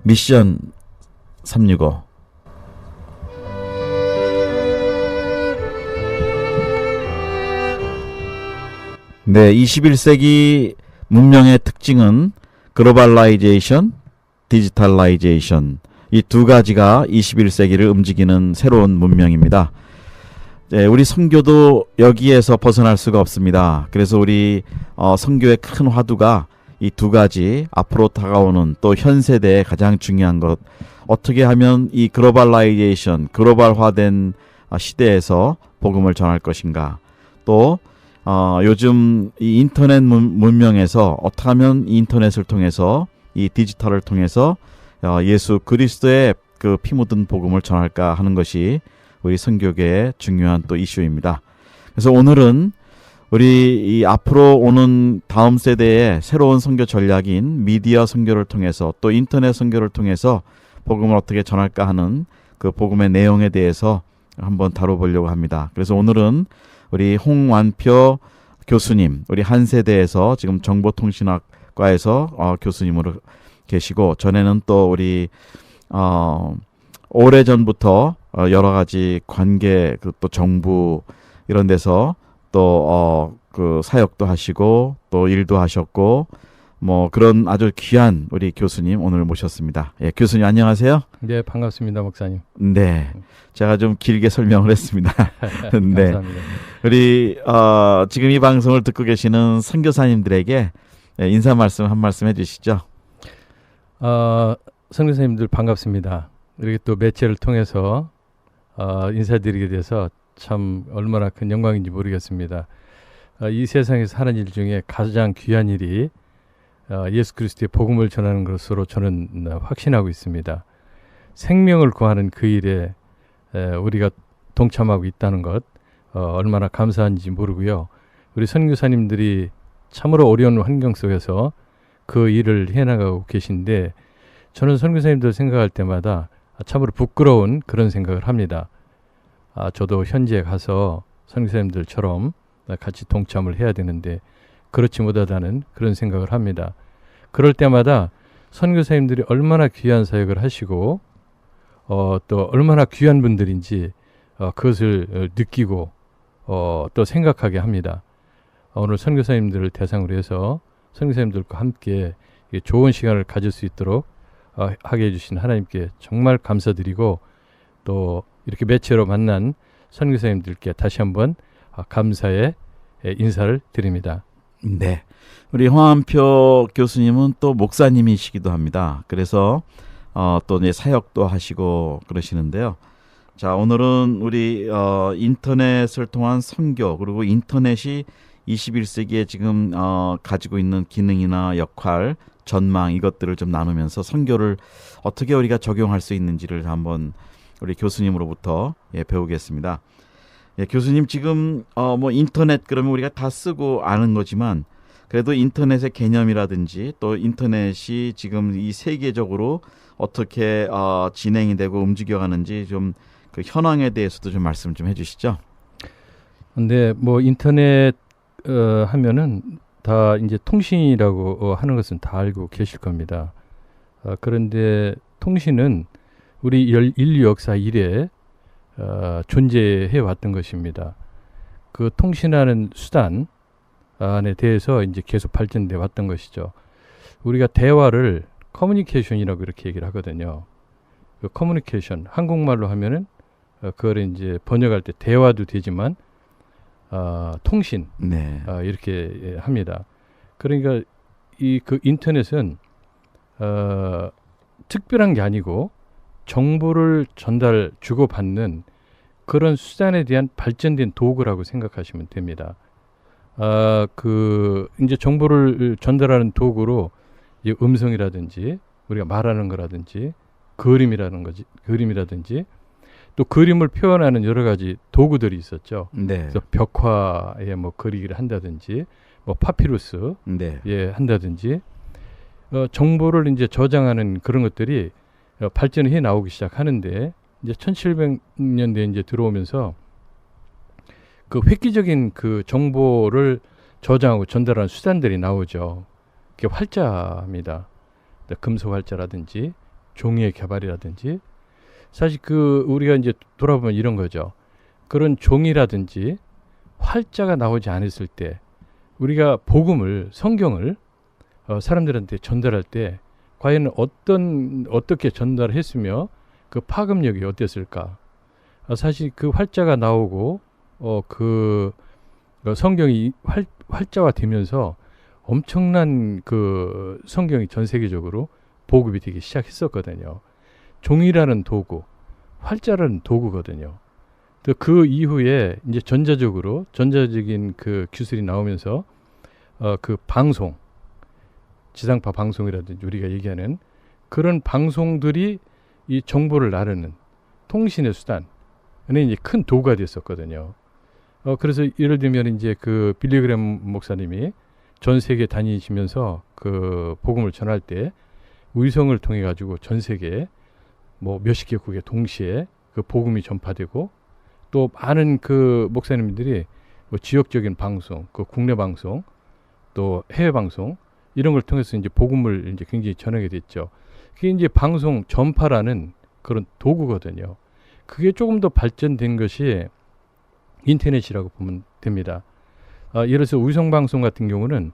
미션 365. 네, 21세기 문명의 특징은 글로벌라이제이션, 디지털라이제이션, 이 두 가지가 21세기를 움직이는 새로운 문명입니다. 네, 우리 선교도 여기에서 벗어날 수가 없습니다. 그래서 우리 선교의 큰 화두가 이 두 가지, 앞으로 다가오는 또 현 세대의 가장 중요한 것, 어떻게 하면 이 글로벌라이제이션, 글로벌화된 시대에서 복음을 전할 것인가, 또 요즘 이 인터넷 문명에서 어떻게 하면 이 인터넷을 통해서, 이 디지털을 통해서 예수 그리스도의 그 피 묻은 복음을 전할까 하는 것이 우리 선교계의 중요한 또 이슈입니다. 그래서 오늘은 우리 이 앞으로 오는 다음 세대의 새로운 선교 전략인 미디어 선교를 통해서, 또 인터넷 선교를 통해서 복음을 어떻게 전할까 하는 그 복음의 내용에 대해서 한번 다뤄보려고 합니다. 그래서 오늘은 우리 홍완표 교수님, 우리 한세대에서 지금 정보통신학과에서 교수님으로 계시고, 전에는 또 우리 오래전부터 여러 가지 관계, 또 정부 이런 데서 또 그 사역도 하시고 또 일도 하셨고, 뭐 그런 아주 귀한 우리 교수님 오늘 모셨습니다. 예, 교수님 안녕하세요. 네, 반갑습니다, 목사님. 네, 제가 좀 길게 설명을 했습니다. 네, 감사합니다. 우리 지금 이 방송을 듣고 계시는 선교사님들에게 인사 말씀 한 말씀 해주시죠. 선교사님들 반갑습니다. 이렇게 또 매체를 통해서 인사드리게 돼서 참 얼마나 큰 영광인지 모르겠습니다. 이 세상에서 하는 일 중에 가장 귀한 일이 예수 그리스도의 복음을 전하는 것으로 저는 확신하고 있습니다. 생명을 구하는 그 일에 우리가 동참하고 있다는 것 얼마나 감사한지 모르고요. 우리 선교사님들이 참으로 어려운 환경 속에서 그 일을 해나가고 계신데, 저는 선교사님들 생각할 때마다 참으로 부끄러운 그런 생각을 합니다. 저도 현지에 가서 선교사님들처럼 같이 동참을 해야 되는데 그렇지 못하다는 그런 생각을 합니다. 그럴 때마다 선교사님들이 얼마나 귀한 사역을 하시고 또 얼마나 귀한 분들인지 그것을 느끼고 또 생각하게 합니다. 오늘 선교사님들을 대상으로 해서 선교사님들과 함께 좋은 시간을 가질 수 있도록 하게 해주신 하나님께 정말 감사드리고, 또 이렇게 매체로 만난 선교사님들께 다시 한번 감사의 인사를 드립니다. 네, 우리 홍완표 교수님은 또 목사님이시기도 합니다. 그래서 또 이제 사역도 하시고 그러시는데요. 자, 오늘은 우리 인터넷을 통한 선교, 그리고 인터넷이 21세기에 지금 가지고 있는 기능이나 역할, 전망, 이것들을 좀 나누면서 선교를 어떻게 우리가 적용할 수 있는지를 한번 우리 교수님으로부터 배우겠습니다. 예, 교수님 지금 뭐 인터넷 그러면 우리가 다 쓰고 아는 거지만, 그래도 인터넷의 개념이라든지 또 인터넷이 지금 이 세계적으로 어떻게 진행이 되고 움직여가는지 좀 그 현황에 대해서도 좀 말씀 좀 해주시죠. 근데 뭐 인터넷 하면은 다 이제 통신이라고 하는 것은 다 알고 계실 겁니다. 그런데 통신은 우리 인류 역사 이래 존재해 왔던 것입니다. 그 통신하는 수단에 대해서 이제 계속 발전돼 왔던 것이죠. 우리가 대화를 커뮤니케이션이라고 이렇게 얘기를 하거든요. 그 커뮤니케이션, 한국말로 하면은 그걸 이제 번역할 때 대화도 되지만 통신, 네. 이렇게 합니다. 그러니까 그 인터넷은 특별한 게 아니고 정보를 주고받는 그런 수단에 대한 발전된 도구라고 생각하시면 됩니다. 이제 정보를 전달하는 도구로 이제 음성이라든지 우리가 말하는 거라든지 그림이라든지 또 그림을 표현하는 여러 가지 도구들이 있었죠. 네. 그래서 벽화에 뭐 그리기를 한다든지, 뭐 파피루스 네. 한다든지, 정보를 이제 저장하는 그런 것들이 발전해 나오기 시작하는데, 이제 1700년대에 이제 들어오면서 그 획기적인 그 정보를 저장하고 전달하는 수단들이 나오죠. 그게 활자입니다. 금속 활자라든지 종이의 개발이라든지 사실 그 우리가 이제 돌아보면 이런 거죠. 그런 종이라든지 활자가 나오지 않았을 때 우리가 복음을 성경을 사람들한테 전달할 때 과연 어떻게 전달했으며 그 파급력이 어땠을까? 사실 그 활자가 나오고 그 성경이 활자화 되면서 엄청난 그 성경이 전 세계적으로 보급이 되기 시작했었거든요. 종이라는 도구, 활자라는 도구거든요. 또 그 이후에 이제 전자적인 그 기술이 나오면서 그 방송, 지상파 방송이라든지 우리가 얘기하는 그런 방송들이 이 정보를 나르는 통신의 수단은 이제 큰 도구가 됐었거든요. 그래서 예를 들면 이제 그 빌리그램 목사님이 전 세계 다니시면서 그 복음을 전할 때 위성을 통해 가지고 전 세계에 뭐 몇십 개국에 동시에 그 복음이 전파되고 또 많은 그 목사님들이 뭐 지역적인 방송, 그 국내 방송, 또 해외 방송 이런 걸 통해서 이제 복음을 이제 굉장히 전하게 됐죠. 그게 이제 방송 전파라는 그런 도구거든요. 그게 조금 더 발전된 것이 인터넷이라고 보면 됩니다. 예를 들어서 위성 방송 같은 경우는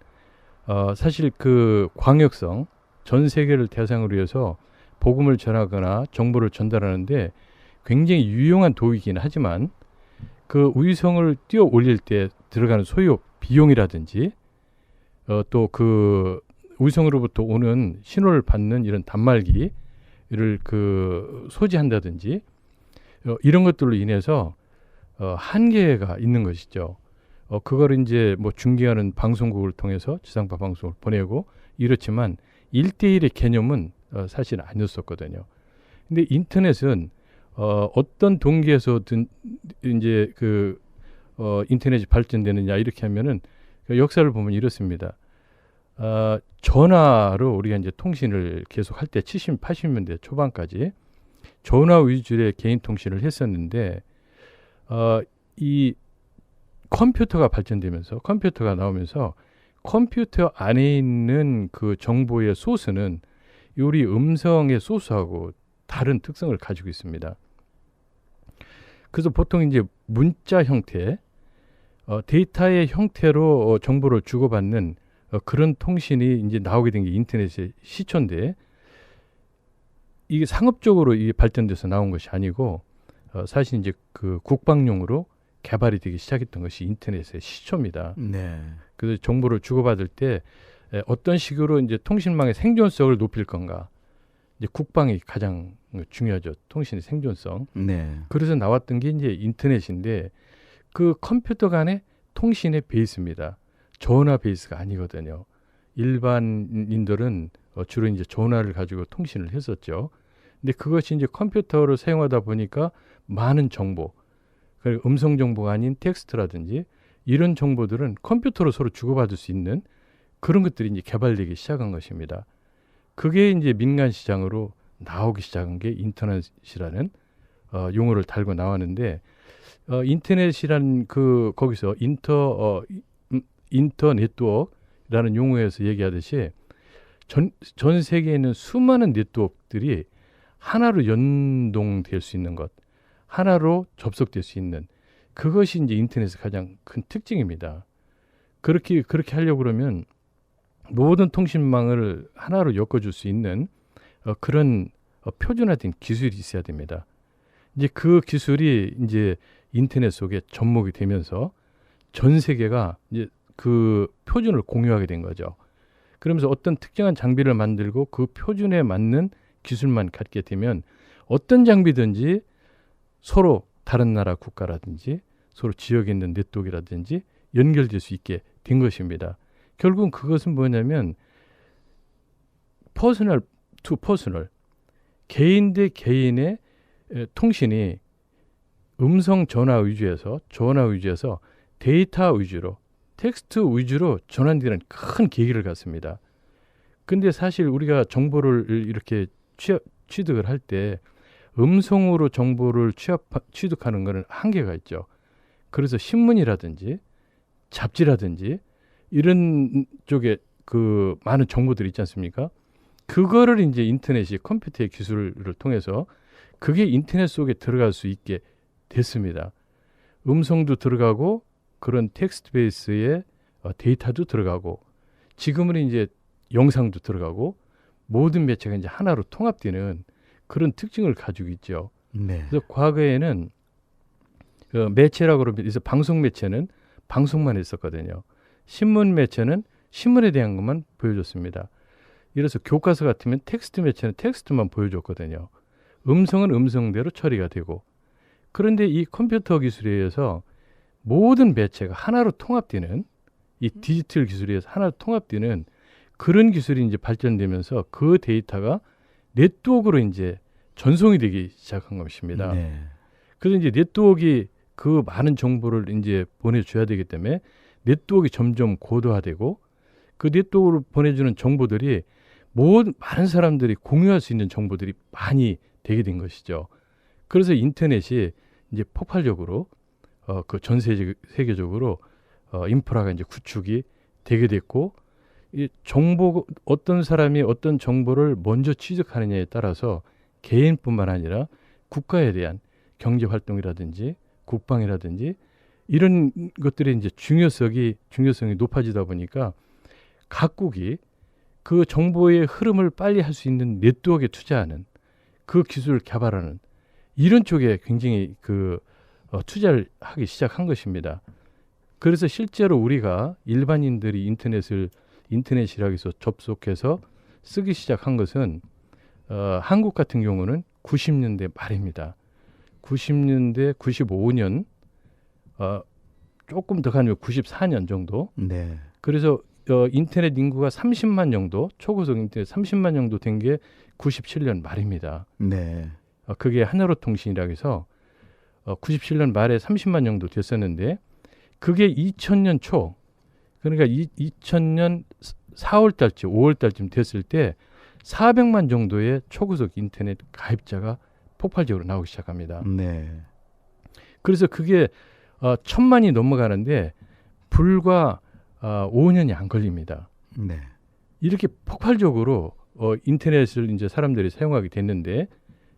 사실 그 광역성 전 세계를 대상으로 해서 복음을 전하거나 정보를 전달하는데 굉장히 유용한 도구이긴 하지만 그 위성을 띄워 올릴 때 들어가는 소요 비용이라든지 또 그 위성으로부터 오는 신호를 받는 이런 단말기를 그 소지한다든지 이런 것들로 인해서 한계가 있는 것이죠. 그걸 이제 뭐 중계하는 방송국을 통해서 지상파 방송을 보내고 이렇지만 1대1의 개념은 사실 아니었었거든요. 근데 인터넷은 어떤 동기에서든 이제 그 인터넷이 발전되느냐 이렇게 하면은 그 역사를 보면 이렇습니다. 전화로 우리가 이제 통신을 계속 할 때 70, 80년대 초반까지 전화 위주의 개인 통신을 했었는데 이 컴퓨터가 발전되면서 컴퓨터가 나오면서 컴퓨터 안에 있는 그 정보의 소스는 우리 음성의 소스하고 다른 특성을 가지고 있습니다. 그래서 보통 이제 문자 형태, 데이터의 형태로 정보를 주고받는 그런 통신이 이제 나오게 된 게 인터넷의 시초인데 이게 상업적으로 이게 발전돼서 나온 것이 아니고 사실 이제 그 국방용으로 개발이 되기 시작했던 것이 인터넷의 시초입니다. 네. 그래서 정보를 주고받을 때 어떤 식으로 이제 통신망의 생존성을 높일 건가? 이제 국방이 가장 중요하죠. 통신의 생존성. 네. 그래서 나왔던 게 이제 인터넷인데 그 컴퓨터 간의 통신의 베이스입니다. 전화 베이스가 아니거든요. 일반인들은 주로 이제 전화를 가지고 통신을 했었죠. 근데 그것이 이제 컴퓨터를 사용하다 보니까 많은 정보, 그러니까 음성 정보가 아닌 텍스트라든지 이런 정보들은 컴퓨터로 서로 주고받을 수 있는 그런 것들이 이제 개발되기 시작한 것입니다. 그게 이제 민간 시장으로 나오기 시작한 게 인터넷이라는 용어를 달고 나왔는데 인터넷이란 그 거기서 인터 네트워크라는 용어에서 얘기하듯이 전 세계에 있는 수많은 네트워크들이 하나로 연동될 수 있는 것, 하나로 접속될 수 있는 그것이 이제 인터넷의 가장 큰 특징입니다. 그렇게 하려고 그러면 모든 통신망을 하나로 엮어줄 수 있는 그런 표준화된 기술이 있어야 됩니다. 이제 그 기술이 이제 인터넷 속에 접목이 되면서 전 세계가 이제 그 표준을 공유하게 된 거죠. 그러면서 어떤 특정한 장비를 만들고 그 표준에 맞는 기술만 갖게 되면 어떤 장비든지 서로 다른 나라 국가라든지 서로 지역에 있는 네트워크라든지 연결될 수 있게 된 것입니다. 결국은 그것은 뭐냐면 퍼스널 투 퍼스널, 개인 대 개인의 통신이 음성 전화 위주에서 데이터 위주로, 텍스트 위주로 전환되는 큰 계기를 갖습니다. 근데 사실 우리가 정보를 이렇게 취득을 할 때 음성으로 정보를 취득하는 것은 한계가 있죠. 그래서 신문이라든지 잡지라든지 이런 쪽에 그 많은 정보들이 있지 않습니까? 그거를 이제 인터넷이 컴퓨터의 기술을 통해서 그게 인터넷 속에 들어갈 수 있게 됐습니다. 음성도 들어가고 그런 텍스트 베이스의 데이터도 들어가고 지금은 이제 영상도 들어가고 모든 매체가 이제 하나로 통합되는 그런 특징을 가지고 있죠. 네. 그래서 과거에는 매체라고 그러면 그래서 방송 매체는 방송만 했었거든요. 신문 매체는 신문에 대한 것만 보여줬습니다. 이래서 교과서 같으면 텍스트 매체는 텍스트만 보여줬거든요. 음성은 음성대로 처리가 되고 그런데 이 컴퓨터 기술에 의해서 모든 매체가 하나로 통합되는 이 디지털 기술에 의해서 하나로 통합되는 그런 기술이 이제 발전되면서 그 데이터가 네트워크로 이제 전송이 되기 시작한 것입니다. 네. 그래서 이제 네트워크가 그 많은 정보를 이제 보내줘야 되기 때문에 네트워크가 점점 고도화되고 그 네트워크로 보내주는 정보들이 많은 사람들이 공유할 수 있는 정보들이 많이 되게 된 것이죠. 그래서 인터넷이 이제 폭발적으로 그 전 세계적으로 인프라가 이제 구축이 되게 됐고 이 정보 어떤 사람이 어떤 정보를 먼저 취득하느냐에 따라서 개인뿐만 아니라 국가에 대한 경제 활동이라든지 국방이라든지 이런 것들의 이제 중요성이 높아지다 보니까 각국이 그 정보의 흐름을 빨리 할 수 있는 네트워크에 투자하는 그 기술을 개발하는 이런 쪽에 굉장히 투자를 하기 시작한 것입니다. 그래서 실제로 우리가 일반인들이 인터넷이라고 해서 접속해서 쓰기 시작한 것은 한국 같은 경우는 90년대 말입니다. 90년대 95년 조금 더 가면 94년 정도. 네. 그래서 인터넷 인구가 30만 정도, 초고속 인터넷 30만 정도 된 게 97년 말입니다. 네. 그게 하나로통신이라고 해서 97년 말에 30만 정도 됐었는데 그게 2000년 초, 그러니까 2000년 4월 달쯤, 5월 달쯤 됐을 때 400만 정도의 초고속 인터넷 가입자가 폭발적으로 나오기 시작합니다. 네. 그래서 그게 1000만이 넘어가는데 불과 5년이 안 걸립니다. 네. 이렇게 폭발적으로 인터넷을 이제 사람들이 사용하게 됐는데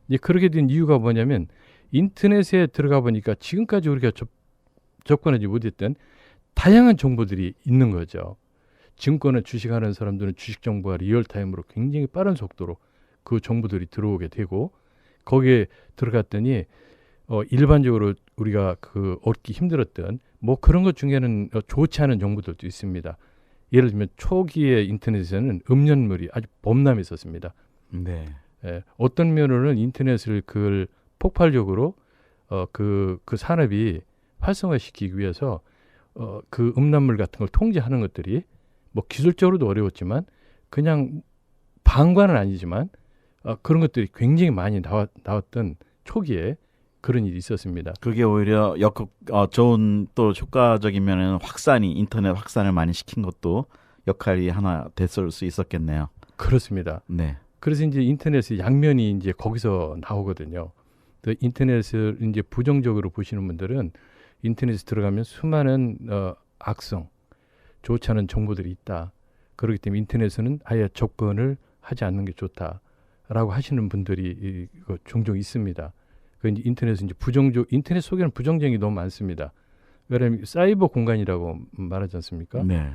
이제 그렇게 된 이유가 뭐냐면 인터넷에 들어가 보니까 지금까지 우리가 접근하지 못했던 다양한 정보들이 있는 거죠. 증권을 주식하는 사람들은 주식 정보가 리얼타임으로 굉장히 빠른 속도로 그 정보들이 들어오게 되고 거기에 들어갔더니 일반적으로 우리가 얻기 힘들었던 뭐 그런 것 중에는 좋지 않은 정보들도 있습니다. 예를 들면 초기의 인터넷에는 음란물이 아주 범람했었습니다. 네. 어떤 면으로는 인터넷을 폭발적으로 그 산업이 활성화시키기 위해서 그 음란물 같은 걸 통제하는 것들이 뭐 기술적으로도 어려웠지만 그냥 방관은 아니지만 그런 것들이 굉장히 많이 나왔던 초기에 그런 일이 있었습니다. 그게 오히려 좋은 또 효과적인 면에는 인터넷 확산을 많이 시킨 것도 역할이 하나 됐을 수 있었겠네요. 그렇습니다. 네. 그래서 이제 인터넷의 양면이 이제 거기서 나오거든요. 인터넷을 이제 부정적으로 보시는 분들은 인터넷에 들어가면 수많은 악성, 좋지 않은 정보들이 있다. 그렇기 때문에 인터넷은 아예 접근을 하지 않는 게 좋다라고 하시는 분들이 종종 있습니다. 이제 인터넷은 이제 인터넷 속에는 부정적인 게 너무 많습니다. 왜냐하면 사이버 공간이라고 말하지 않습니까? 네.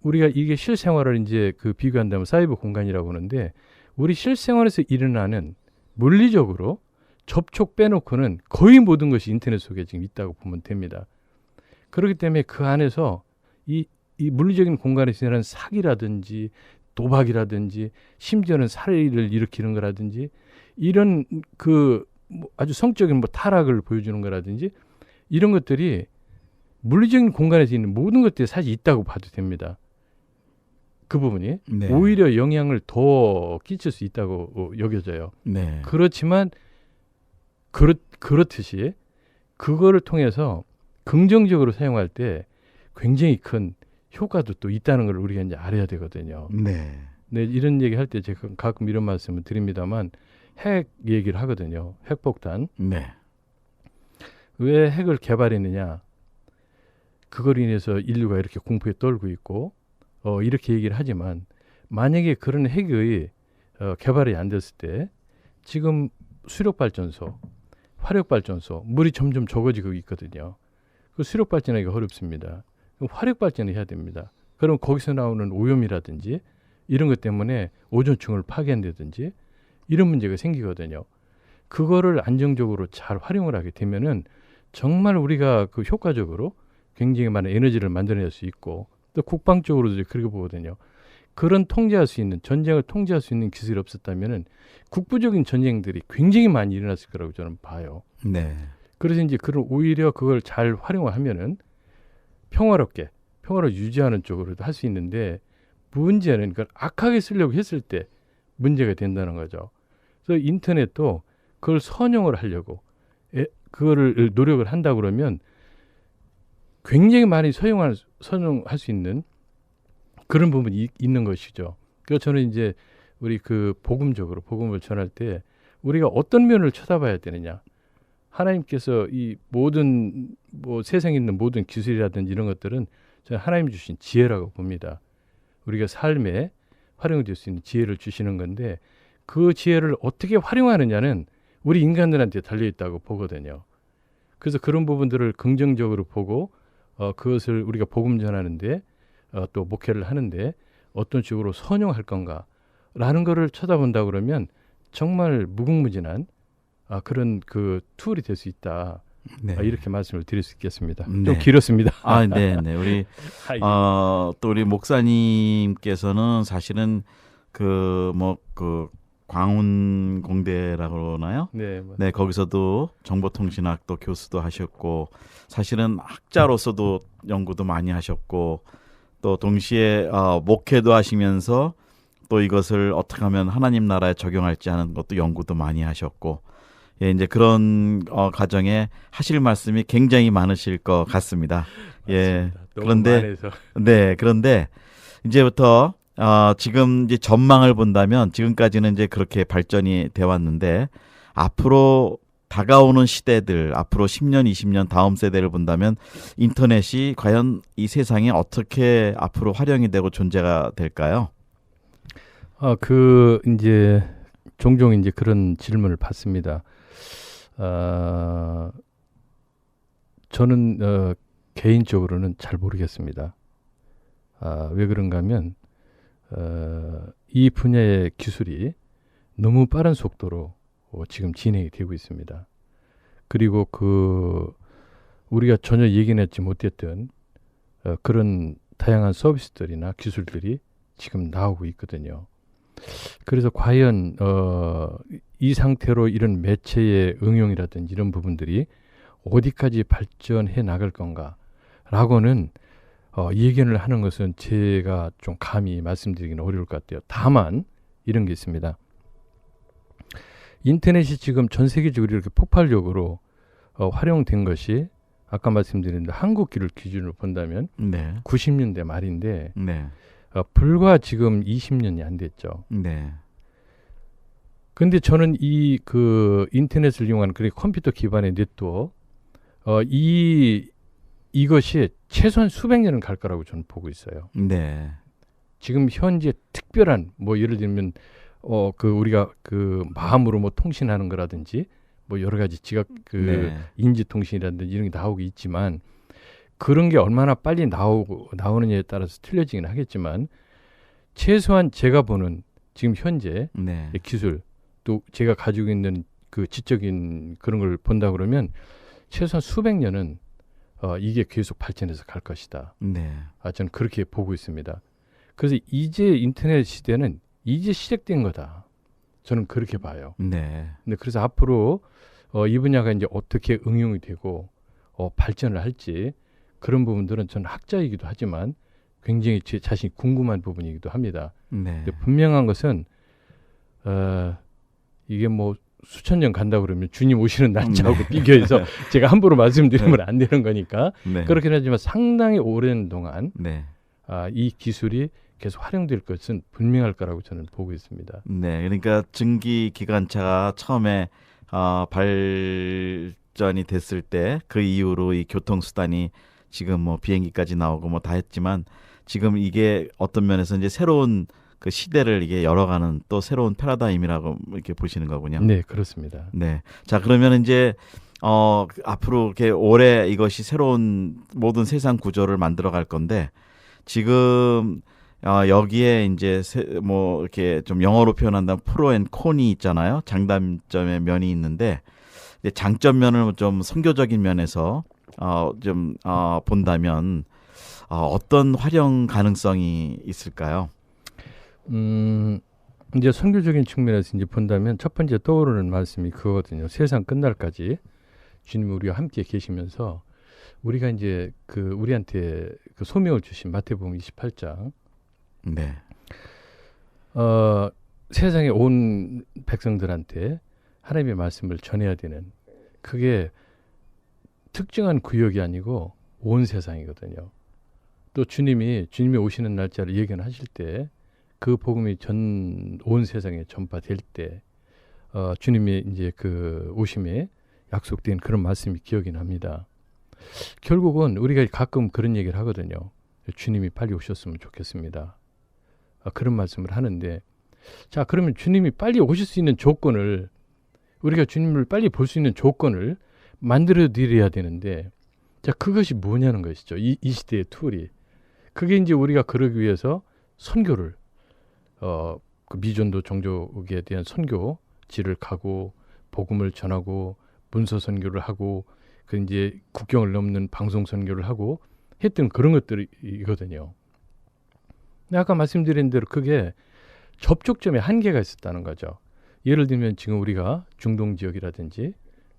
우리가 이게 실생활을 이제 비교한다면 사이버 공간이라고 하는데 우리 실생활에서 일어나는 물리적으로 접촉 빼놓고는 거의 모든 것이 인터넷 속에 지금 있다고 보면 됩니다. 그렇기 때문에 그 안에서 이 물리적인 공간에서 일어나는 사기라든지 도박이라든지 심지어는 살해를 일으키는 거라든지 이런 아주 성적인 타락을 보여주는 거라든지 이런 것들이 물리적인 공간에서 있는 모든 것들이 사실 있다고 봐도 됩니다. 그 부분이 네. 오히려 영향을 더 끼칠 수 있다고 여겨져요. 네. 그렇지만 그렇듯이 그거를 통해서 긍정적으로 사용할 때 굉장히 큰 효과도 또 있다는 걸 우리가 이제 알아야 되거든요. 네. 네, 이런 얘기 할 때 제가 가끔 이런 말씀을 드립니다만 핵 얘기를 하거든요. 핵폭탄. 네. 왜 핵을 개발했느냐. 그걸 인해서 인류가 이렇게 공포에 떨고 있고 이렇게 얘기를 하지만 만약에 그런 핵의 개발이 안 됐을 때 지금 수력발전소, 화력발전소 물이 점점 적어지고 있거든요. 그 수력발전하기가 어렵습니다. 그럼 화력발전을 해야 됩니다. 그럼 거기서 나오는 오염이라든지 이런 것 때문에 오존층을 파괴한다든지 이런 문제가 생기거든요. 그거를 안정적으로 잘 활용을 하게 되면은 정말 우리가 그 효과적으로 굉장히 많은 에너지를 만들어낼 수 있고 또 국방적으로도 그렇게 보거든요. 그런 통제할 수 있는 전쟁을 통제할 수 있는 기술이 없었다면은 국부적인 전쟁들이 굉장히 많이 일어났을 거라고 저는 봐요. 네. 그래서 이제 그런 오히려 그걸 잘 활용하면은 평화롭게 유지하는 쪽으로도 할 수 있는데 문제는 그걸 악하게 쓰려고 했을 때 문제가 된다는 거죠. 그래서 인터넷도 그걸 선용을 하려고 그거를 노력을 한다 그러면 굉장히 많이 선용할 수 있는 그런 부분이 있는 것이죠. 그래서 저는 이제 우리 그 복음을 전할 때 우리가 어떤 면을 쳐다봐야 되느냐. 하나님께서 이 모든 뭐 세상에 있는 모든 기술이라든지 이런 것들은 저는 하나님 주신 지혜라고 봅니다. 우리가 삶에 활용될 수 있는 지혜를 주시는 건데 그 지혜를 어떻게 활용하느냐는 우리 인간들한테 달려있다고 보거든요. 그래서 그런 부분들을 긍정적으로 보고 그것을 우리가 복음 전하는데 또 목회를 하는데 어떤 식으로 선용할 건가라는 거를 쳐다본다 그러면 정말 무궁무진한 그런 그 툴이 될 수 있다. 네. 이렇게 말씀을 드릴 수 있겠습니다. 네. 좀 길었습니다. 네. 우리 또 우리 목사님께서는 사실은 그 광운공대라고 그러나요? 네, 네, 거기서도 정보통신학 또 교수도 하셨고 사실은 학자로서도 연구도 많이 하셨고 또 동시에 목회도 하시면서 또 이것을 어떻게 하면 하나님 나라에 적용할지 하는 것도 연구도 많이 하셨고 예, 이제 그런 과정에 하실 말씀이 굉장히 많으실 것 같습니다. 예. 그런데 네, 그런데 이제부터 지금 이제 전망을 본다면 지금까지는 이제 그렇게 발전이 돼 왔는데 앞으로 다가오는 시대들, 앞으로 10년, 20년 다음 세대를 본다면 인터넷이 과연 이 세상에 어떻게 앞으로 활용이 되고 존재가 될까요? 이제 종종 이제 그런 질문을 받습니다. 저는 개인적으로는 잘 모르겠습니다. 왜 그런가 하면 이 분야의 기술이 너무 빠른 속도로 지금 진행이 되고 있습니다. 그리고 우리가 전혀 얘기는 했지 못했던 그런 다양한 서비스들이나 기술들이 지금 나오고 있거든요. 그래서 과연 이 상태로 이런 매체의 응용이라든지 이런 부분들이 어디까지 발전해 나갈 건가라고는 예견을 하는 것은 제가 좀 감히 말씀드리기는 어려울 것 같아요. 다만 이런 게 있습니다. 인터넷이 지금 전 세계적으로 이렇게 폭발적으로 활용된 것이 아까 말씀드린 한국기를 기준으로 본다면 네. 90년대 말인데 네. 불과 지금 20년이 안 됐죠. 네. 근데 저는 그 인터넷을 이용하는 그리고 컴퓨터 기반의 네트워크 이것이 최소한 수백 년은 갈 거라고 저는 보고 있어요. 네. 지금 현재 특별한 예를 들면 우리가 그 마음으로 통신하는 거라든지 여러 가지 지각 네. 인지 통신이라든지 이런 게 나오고 있지만 그런 게 얼마나 빨리 나오느냐에 따라서 틀려지긴 하겠지만 최소한 제가 보는 지금 현재 네. 기술 또 제가 가지고 있는 그 지적인 그런 걸 본다 그러면 최소한 수백 년은 이게 계속 발전해서 갈 것이다. 네. 저는 그렇게 보고 있습니다. 그래서 이제 인터넷 시대는 이제 시작된 거다. 저는 그렇게 봐요. 네. 근데 그래서 앞으로 이 분야가 이제 어떻게 응용이 되고 발전을 할지 그런 부분들은 저는 학자이기도 하지만 굉장히 제 자신이 궁금한 부분이기도 합니다. 네. 근데 분명한 것은 이게 수천 년 간다 그러면 주님 오시는 날짜하고 비교해서 제가 함부로 말씀드리면 안 되는 거니까 그렇긴 하지만 상당히 오랜 동안 이 기술이 계속 활용될 것은 분명할 거라고 저는 보고 있습니다. 네, 그러니까 증기 기관차가 처음에 발전이 됐을 때 그 이후로 이 교통수단이 지금 비행기까지 나오고 다 했지만 지금 이게 어떤 면에서 이제 새로운 그 시대를 이게 열어가는 또 새로운 패러다임이라고 이렇게 보시는 거군요. 네, 그렇습니다. 네. 자, 그러면 이제 앞으로 이렇게 올해 이것이 새로운 모든 세상 구조를 만들어 갈 건데 지금 여기에 이제 뭐 이렇게 좀 영어로 표현한다면 프로 앤 콘이 있잖아요. 장단점의 면이 있는데 이제 장점 면을 좀 선교적인 면에서 좀 본다면 어떤 활용 가능성이 있을까요? 이제 선교적인 측면에서 이제 본다면 첫 번째 떠오르는 말씀이 그거거든요. 세상 끝날까지 주님 우리와 함께 계시면서 우리가 이제 그 우리한테 그 소명을 주신 마태복음 28장 네. 세상에 온 백성들한테 하나님의 말씀을 전해야 되는 그게 특정한 구역이 아니고 온 세상이거든요. 또 주님이 오시는 날짜를 예견하실 때 그 복음이 온 세상에 전파될 때 주님의 이제 그 오심에 약속된 그런 말씀이 기억이 납니다. 결국은 우리가 가끔 그런 얘기를 하거든요. 주님이 빨리 오셨으면 좋겠습니다. 그런 말씀을 하는데 자, 그러면 주님이 빨리 오실 수 있는 조건을 우리가 주님을 빨리 볼 수 있는 조건을 만들어 드려야 되는데 자, 그것이 뭐냐는 것이죠. 이 시대의 툴이. 그게 이제 우리가 그러기 위해서 선교를 그 미전도 종족에 대한 선교지를 가고 복음을 전하고 문서 선교를 하고 그 이제 국경을 넘는 방송 선교를 하고 했던 그런 것들이거든요. 아까 말씀드린 대로 그게 접촉점에 한계가 있었다는 거죠. 예를 들면 지금 우리가 중동 지역이라든지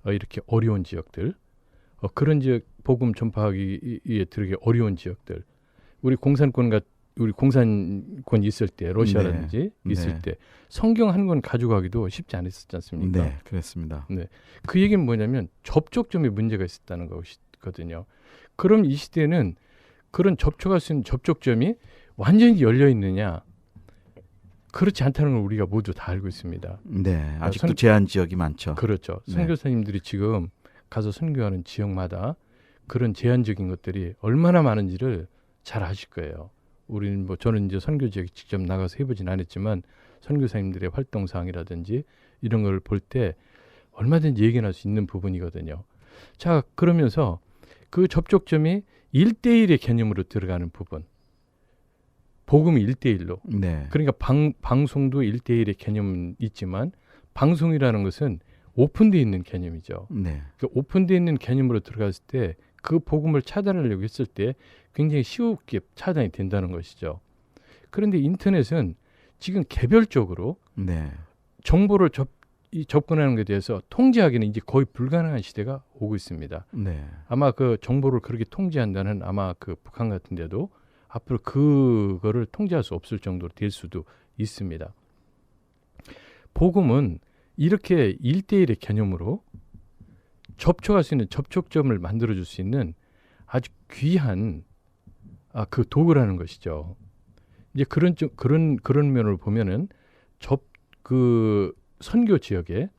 이렇게 어려운 지역들 그런 지역 복음 전파하기에 들기 어려운 지역들 우리 공산권 있을 때 러시아라든지 네. 있을 네. 때 성경 한 권 가져가기도 쉽지 않았지 않습니까? 네, 그렇습니다. 네. 그 얘기는 뭐냐면 접촉점에 문제가 있었다는 것이거든요. 그럼 이 시대는 그런 접촉할 수 있는 접촉점이 완전히 열려 있느냐? 그렇지 않다는 걸 우리가 모두 다 알고 있습니다. 네, 아직도 제한 지역이 많죠. 그렇죠. 네. 선교사님들이 지금 가서 선교하는 지역마다 그런 제한적인 것들이 얼마나 많은지를 잘 아실 거예요. 우리는 저는 이제 선교 지역에 직접 나가서 해보진 않았지만 선교사님들의 활동 사항이라든지 이런 걸 볼 때 얼마든지 예견할 수 있는 부분이거든요. 자, 그러면서 그 접촉점이 1대1의 개념으로 들어가는 부분. 복음이 1대1로. 네. 그러니까 방송도 1대1의 개념은 있지만 방송이라는 것은 오픈되어 있는 개념이죠. 네. 그 오픈되어 있는 개념으로 들어갔을 때 그 복음을 차단하려고 했을 때 굉장히 쉽게 차단이 된다는 것이죠. 그런데 인터넷은 지금 개별적으로 네. 정보를 접근하는 것에 대해서 통제하기는 이제 거의 불가능한 시대가 오고 있습니다. 네. 아마 그 정보를 그렇게 통제한다는 아마 그 북한 같은 데도 앞으로 그거를 통제할 수 없을 정도로 될 수도 있습니다. 복음은 이렇게 1대1의 개념으로 접촉할 수 있는 접촉점을 만들어줄 수 있는 아주 귀한 그 도구라는 것이죠. 이제 그런 면을 보면은 그 선교 지역에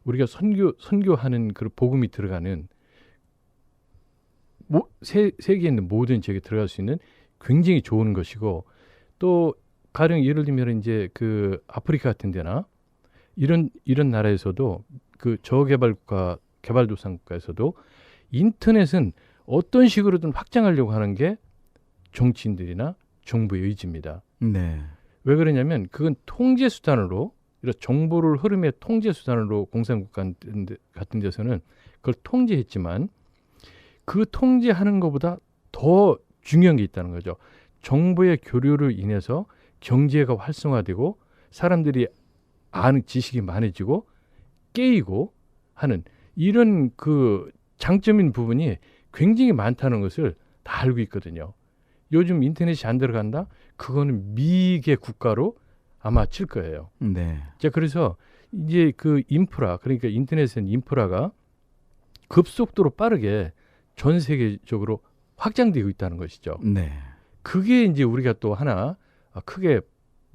우리가 선교하는 그 복음이 들어가는 세계에 있는 모든 지역에 들어갈 수 있는 굉장히 좋은 것이고 또 가령 예를 들면 이제 그 아프리카 같은 데나 이런 나라에서도 그 저개발국가 개발도상국가에서도 인터넷은 어떤 식으로든 확장하려고 하는 게 정치인들이나 정부의 의지입니다. 네. 왜 그러냐면 그건 통제 수단으로 이런 정보를 흐름의 통제 수단으로 공산국가 같은 데서는 그걸 통제했지만 그 통제하는 것보다 더 중요한 게 있다는 거죠. 정보의 교류로 인해서 경제가 활성화되고 사람들이 아는 지식이 많아지고 깨이고 하는 이런 그 장점인 부분이 굉장히 많다는 것을 다 알고 있거든요. 요즘 인터넷이 안 들어간다? 그거는 미개 국가로 아마 칠 거예요. 네. 자, 그래서 이제 그 인프라, 그러니까 인터넷은 인프라가 급속도로 빠르게 전 세계적으로 확장되고 있다는 것이죠. 네. 그게 이제 우리가 또 하나 크게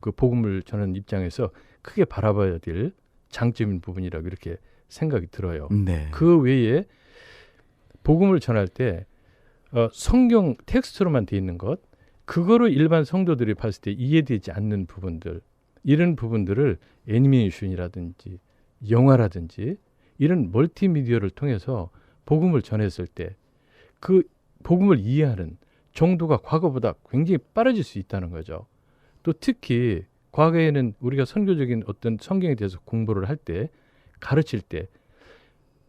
그 복음을 전하는 입장에서 크게 바라봐야 될 장점인 부분이라고 이렇게 생각이 들어요. 네. 그 외에 복음을 전할 때 성경 텍스트로만 돼 있는 것, 그거를 일반 성도들이 봤을 때 이해되지 않는 부분들, 이런 부분들을 애니메이션이라든지 영화라든지 이런 멀티미디어를 통해서 복음을 전했을 때 그 복음을 이해하는 정도가 과거보다 굉장히 빠르질 수 있다는 거죠. 또 특히 과거에는 우리가 선교적인 어떤 성경에 대해서 공부를 할 때, 가르칠 때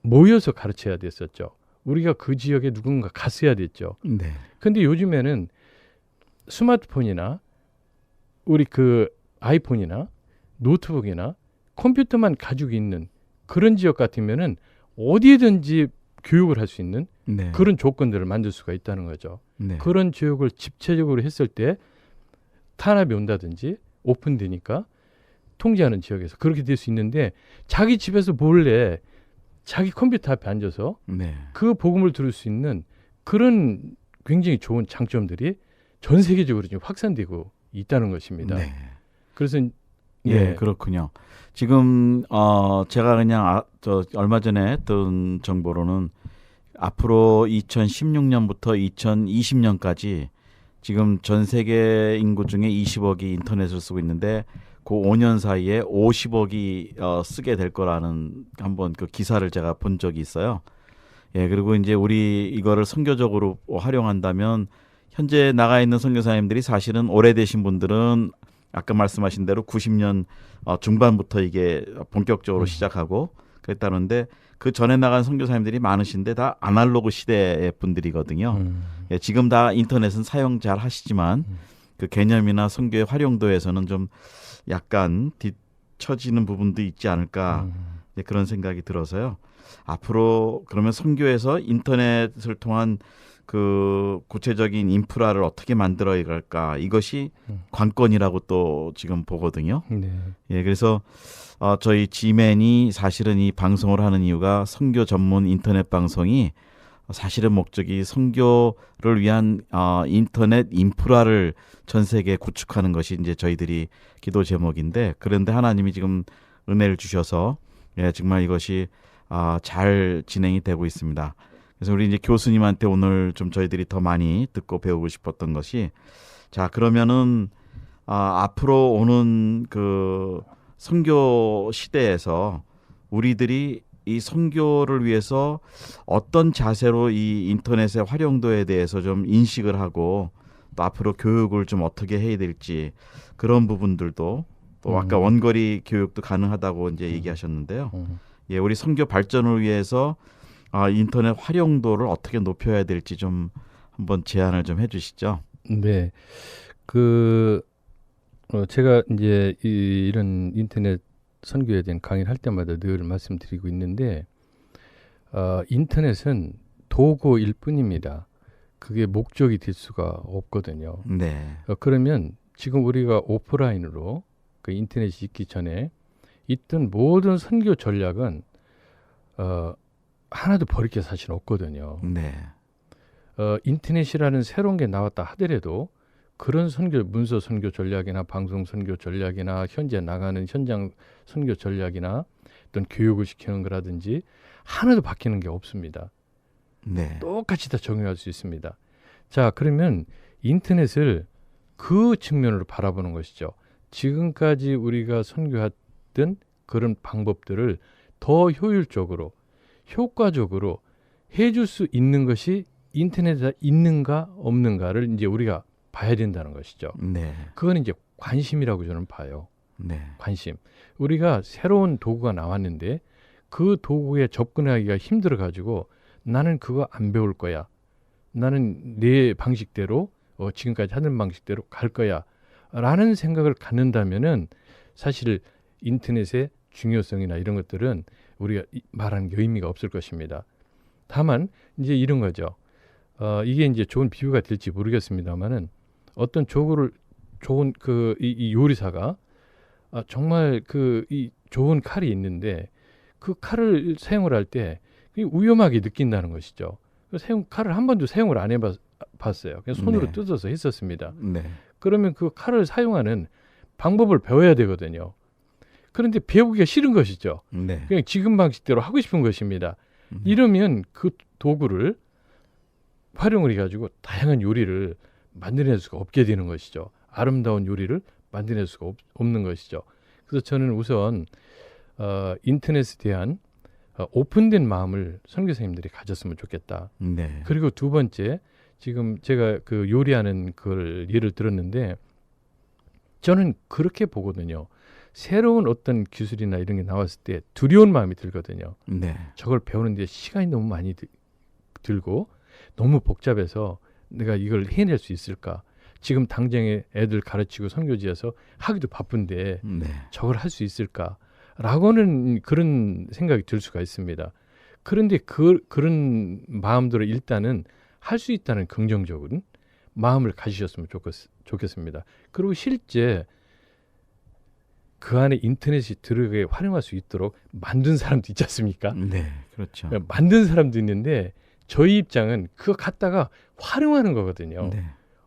모여서 가르쳐야 됐었죠. 우리가 그 지역에 누군가 갔어야 됐죠. 네. 근데 요즘에는 스마트폰이나 우리 그 아이폰이나 노트북이나 컴퓨터만 가지고 있는 그런 지역 같으면은 어디에든지 교육을 할 수 있는 네. 그런 조건들을 만들 수가 있다는 거죠. 네. 그런 교육을 집체적으로 했을 때 탄압이 온다든지 오픈되니까 통제하는 지역에서 그렇게 될 수 있는데, 자기 집에서 몰래 자기 컴퓨터 앞에 앉아서 네. 그 복음을 들을 수 있는 그런 굉장히 좋은 장점들이 전 세계적으로 지금 확산되고 있다는 것입니다. 네. 그래서 예, 그렇군요. 지금 제가 그냥 얼마 전에 뜬 정보로는 앞으로 2016년부터 2020년까지 지금 전 세계 인구 중에 20억이 인터넷을 쓰고 있는데 그 5년 사이에 50억이 쓰게 될 거라는 한번 그 기사를 제가 본 적이 있어요. 예, 그리고 이제 우리 이거를 선교적으로 활용한다면 현재 나가 있는 선교사님들이 사실은 오래되신 분들은 아까 말씀하신 대로 90년 중반부터 이게 본격적으로 시작하고 그랬다는데, 그 전에 나간 선교사님들이 많으신데 다 아날로그 시대의 분들이거든요. 예, 지금 다 인터넷은 사용 잘 하시지만 그 개념이나 선교의 활용도에서는 좀 약간 뒤처지는 부분도 있지 않을까, 예, 그런 생각이 들어서요. 앞으로 그러면 선교에서 인터넷을 통한 그 구체적인 인프라를 어떻게 만들어야 할까, 이것이 관건이라고 또 지금 보거든요. 네. 예, 그래서 저희 G맨이 사실은 이 방송을 하는 이유가 선교 전문 인터넷 방송이 사실은 목적이 선교를 위한 인터넷 인프라를 전 세계에 구축하는 것이 이제 저희들이 기도 제목인데, 그런데 하나님이 지금 은혜를 주셔서 예, 정말 이것이 잘 진행이 되고 있습니다. 그래서 우리 이제 교수님한테 오늘 좀 저희들이 더 많이 듣고 배우고 싶었던 것이, 자, 그러면은 앞으로 오는 그 선교 시대에서 우리들이 이 선교를 위해서 어떤 자세로 이 인터넷의 활용도에 대해서 좀 인식을 하고 또 앞으로 교육을 좀 어떻게 해야 될지, 그런 부분들도 또 아까 원거리 교육도 가능하다고 이제 얘기하셨는데요. 예, 우리 선교 발전을 위해서 인터넷 활용도를 어떻게 높여야 될지 좀 한번 제안을 좀 해주시죠. 네, 제가 이제 이런 인터넷 선교에 대한 강의를 할 때마다 늘 말씀드리고 있는데, 인터넷은 도구일 뿐입니다. 그게 목적이 될 수가 없거든요. 네. 그러면 지금 우리가 오프라인으로 그 인터넷이 있기 전에 있던 모든 선교 전략은 하나도 버릴 게 사실 없거든요. 네. 인터넷이라는 새로운 게 나왔다 하더라도 그런 선교, 문서 선교 전략이나 방송 선교 전략이나 현재 나가는 현장 선교 전략이나 어떤 교육을 시키는 거라든지 하나도 바뀌는 게 없습니다. 네. 똑같이 다 적용할 수 있습니다. 자, 그러면 인터넷을 그 측면으로 바라보는 것이죠. 지금까지 우리가 선교했던 그런 방법들을 더 효율적으로, 효과적으로 해줄 수 있는 것이 인터넷에 있는가 없는가를 이제 우리가 봐야 된다는 것이죠. 네. 그건 이제 관심이라고 저는 봐요. 네. 관심. 우리가 새로운 도구가 나왔는데 그 도구에 접근하기가 힘들어 가지고 나는 그거 안 배울 거야. 나는 내 방식대로 지금까지 하는 방식대로 갈 거야. 라는 생각을 갖는다면은 사실 인터넷의 중요성이나 이런 것들은 우리가 말하는 게 의미가 없을 것입니다. 다만 이제 이런 거죠. 이게 이제 좋은 비유가 될지 모르겠습니다만은 어떤 좋은 이 요리사가 정말 이 좋은 칼이 있는데 그 칼을 사용을 할 때 위험하게 느낀다는 것이죠. 칼을 한 번도 사용을 안 해봤어요. 그냥 손으로 네. 뜯어서 했었습니다. 네. 그러면 그 칼을 사용하는 방법을 배워야 되거든요. 그런데 배우기가 싫은 것이죠. 네. 그냥 지금 방식대로 하고 싶은 것입니다. 이러면 그 도구를 활용을 해가지고 다양한 요리를 만들어낼 수가 없게 되는 것이죠. 아름다운 요리를 만들어낼 수가 없는 것이죠. 그래서 저는 우선 인터넷에 대한 오픈된 마음을 선교사님들이 가졌으면 좋겠다. 네. 그리고 두 번째, 지금 제가 그 요리하는 그걸 예를 들었는데 저는 그렇게 보거든요. 새로운 어떤 기술이나 이런 게 나왔을 때 두려운 마음이 들거든요. 네. 저걸 배우는데 시간이 너무 많이 들고 너무 복잡해서 내가 이걸 해낼 수 있을까? 지금 당장에 애들 가르치고 선교지에서 하기도 바쁜데 네. 저걸 할 수 있을까? 라고는 그런 생각이 들 수가 있습니다. 그런데 그런 마음대로 일단은 할 수 있다는 긍정적인 마음을 가지셨으면 좋겠습니다. 그리고 실제 그 안에 인터넷이 들어가게 활용할 수 있도록 만든 사람도 있지 않습니까? 네. 그렇죠. 만든 사람도 있는데 저희 입장은 그거 갖다가 활용하는 거거든요. 네.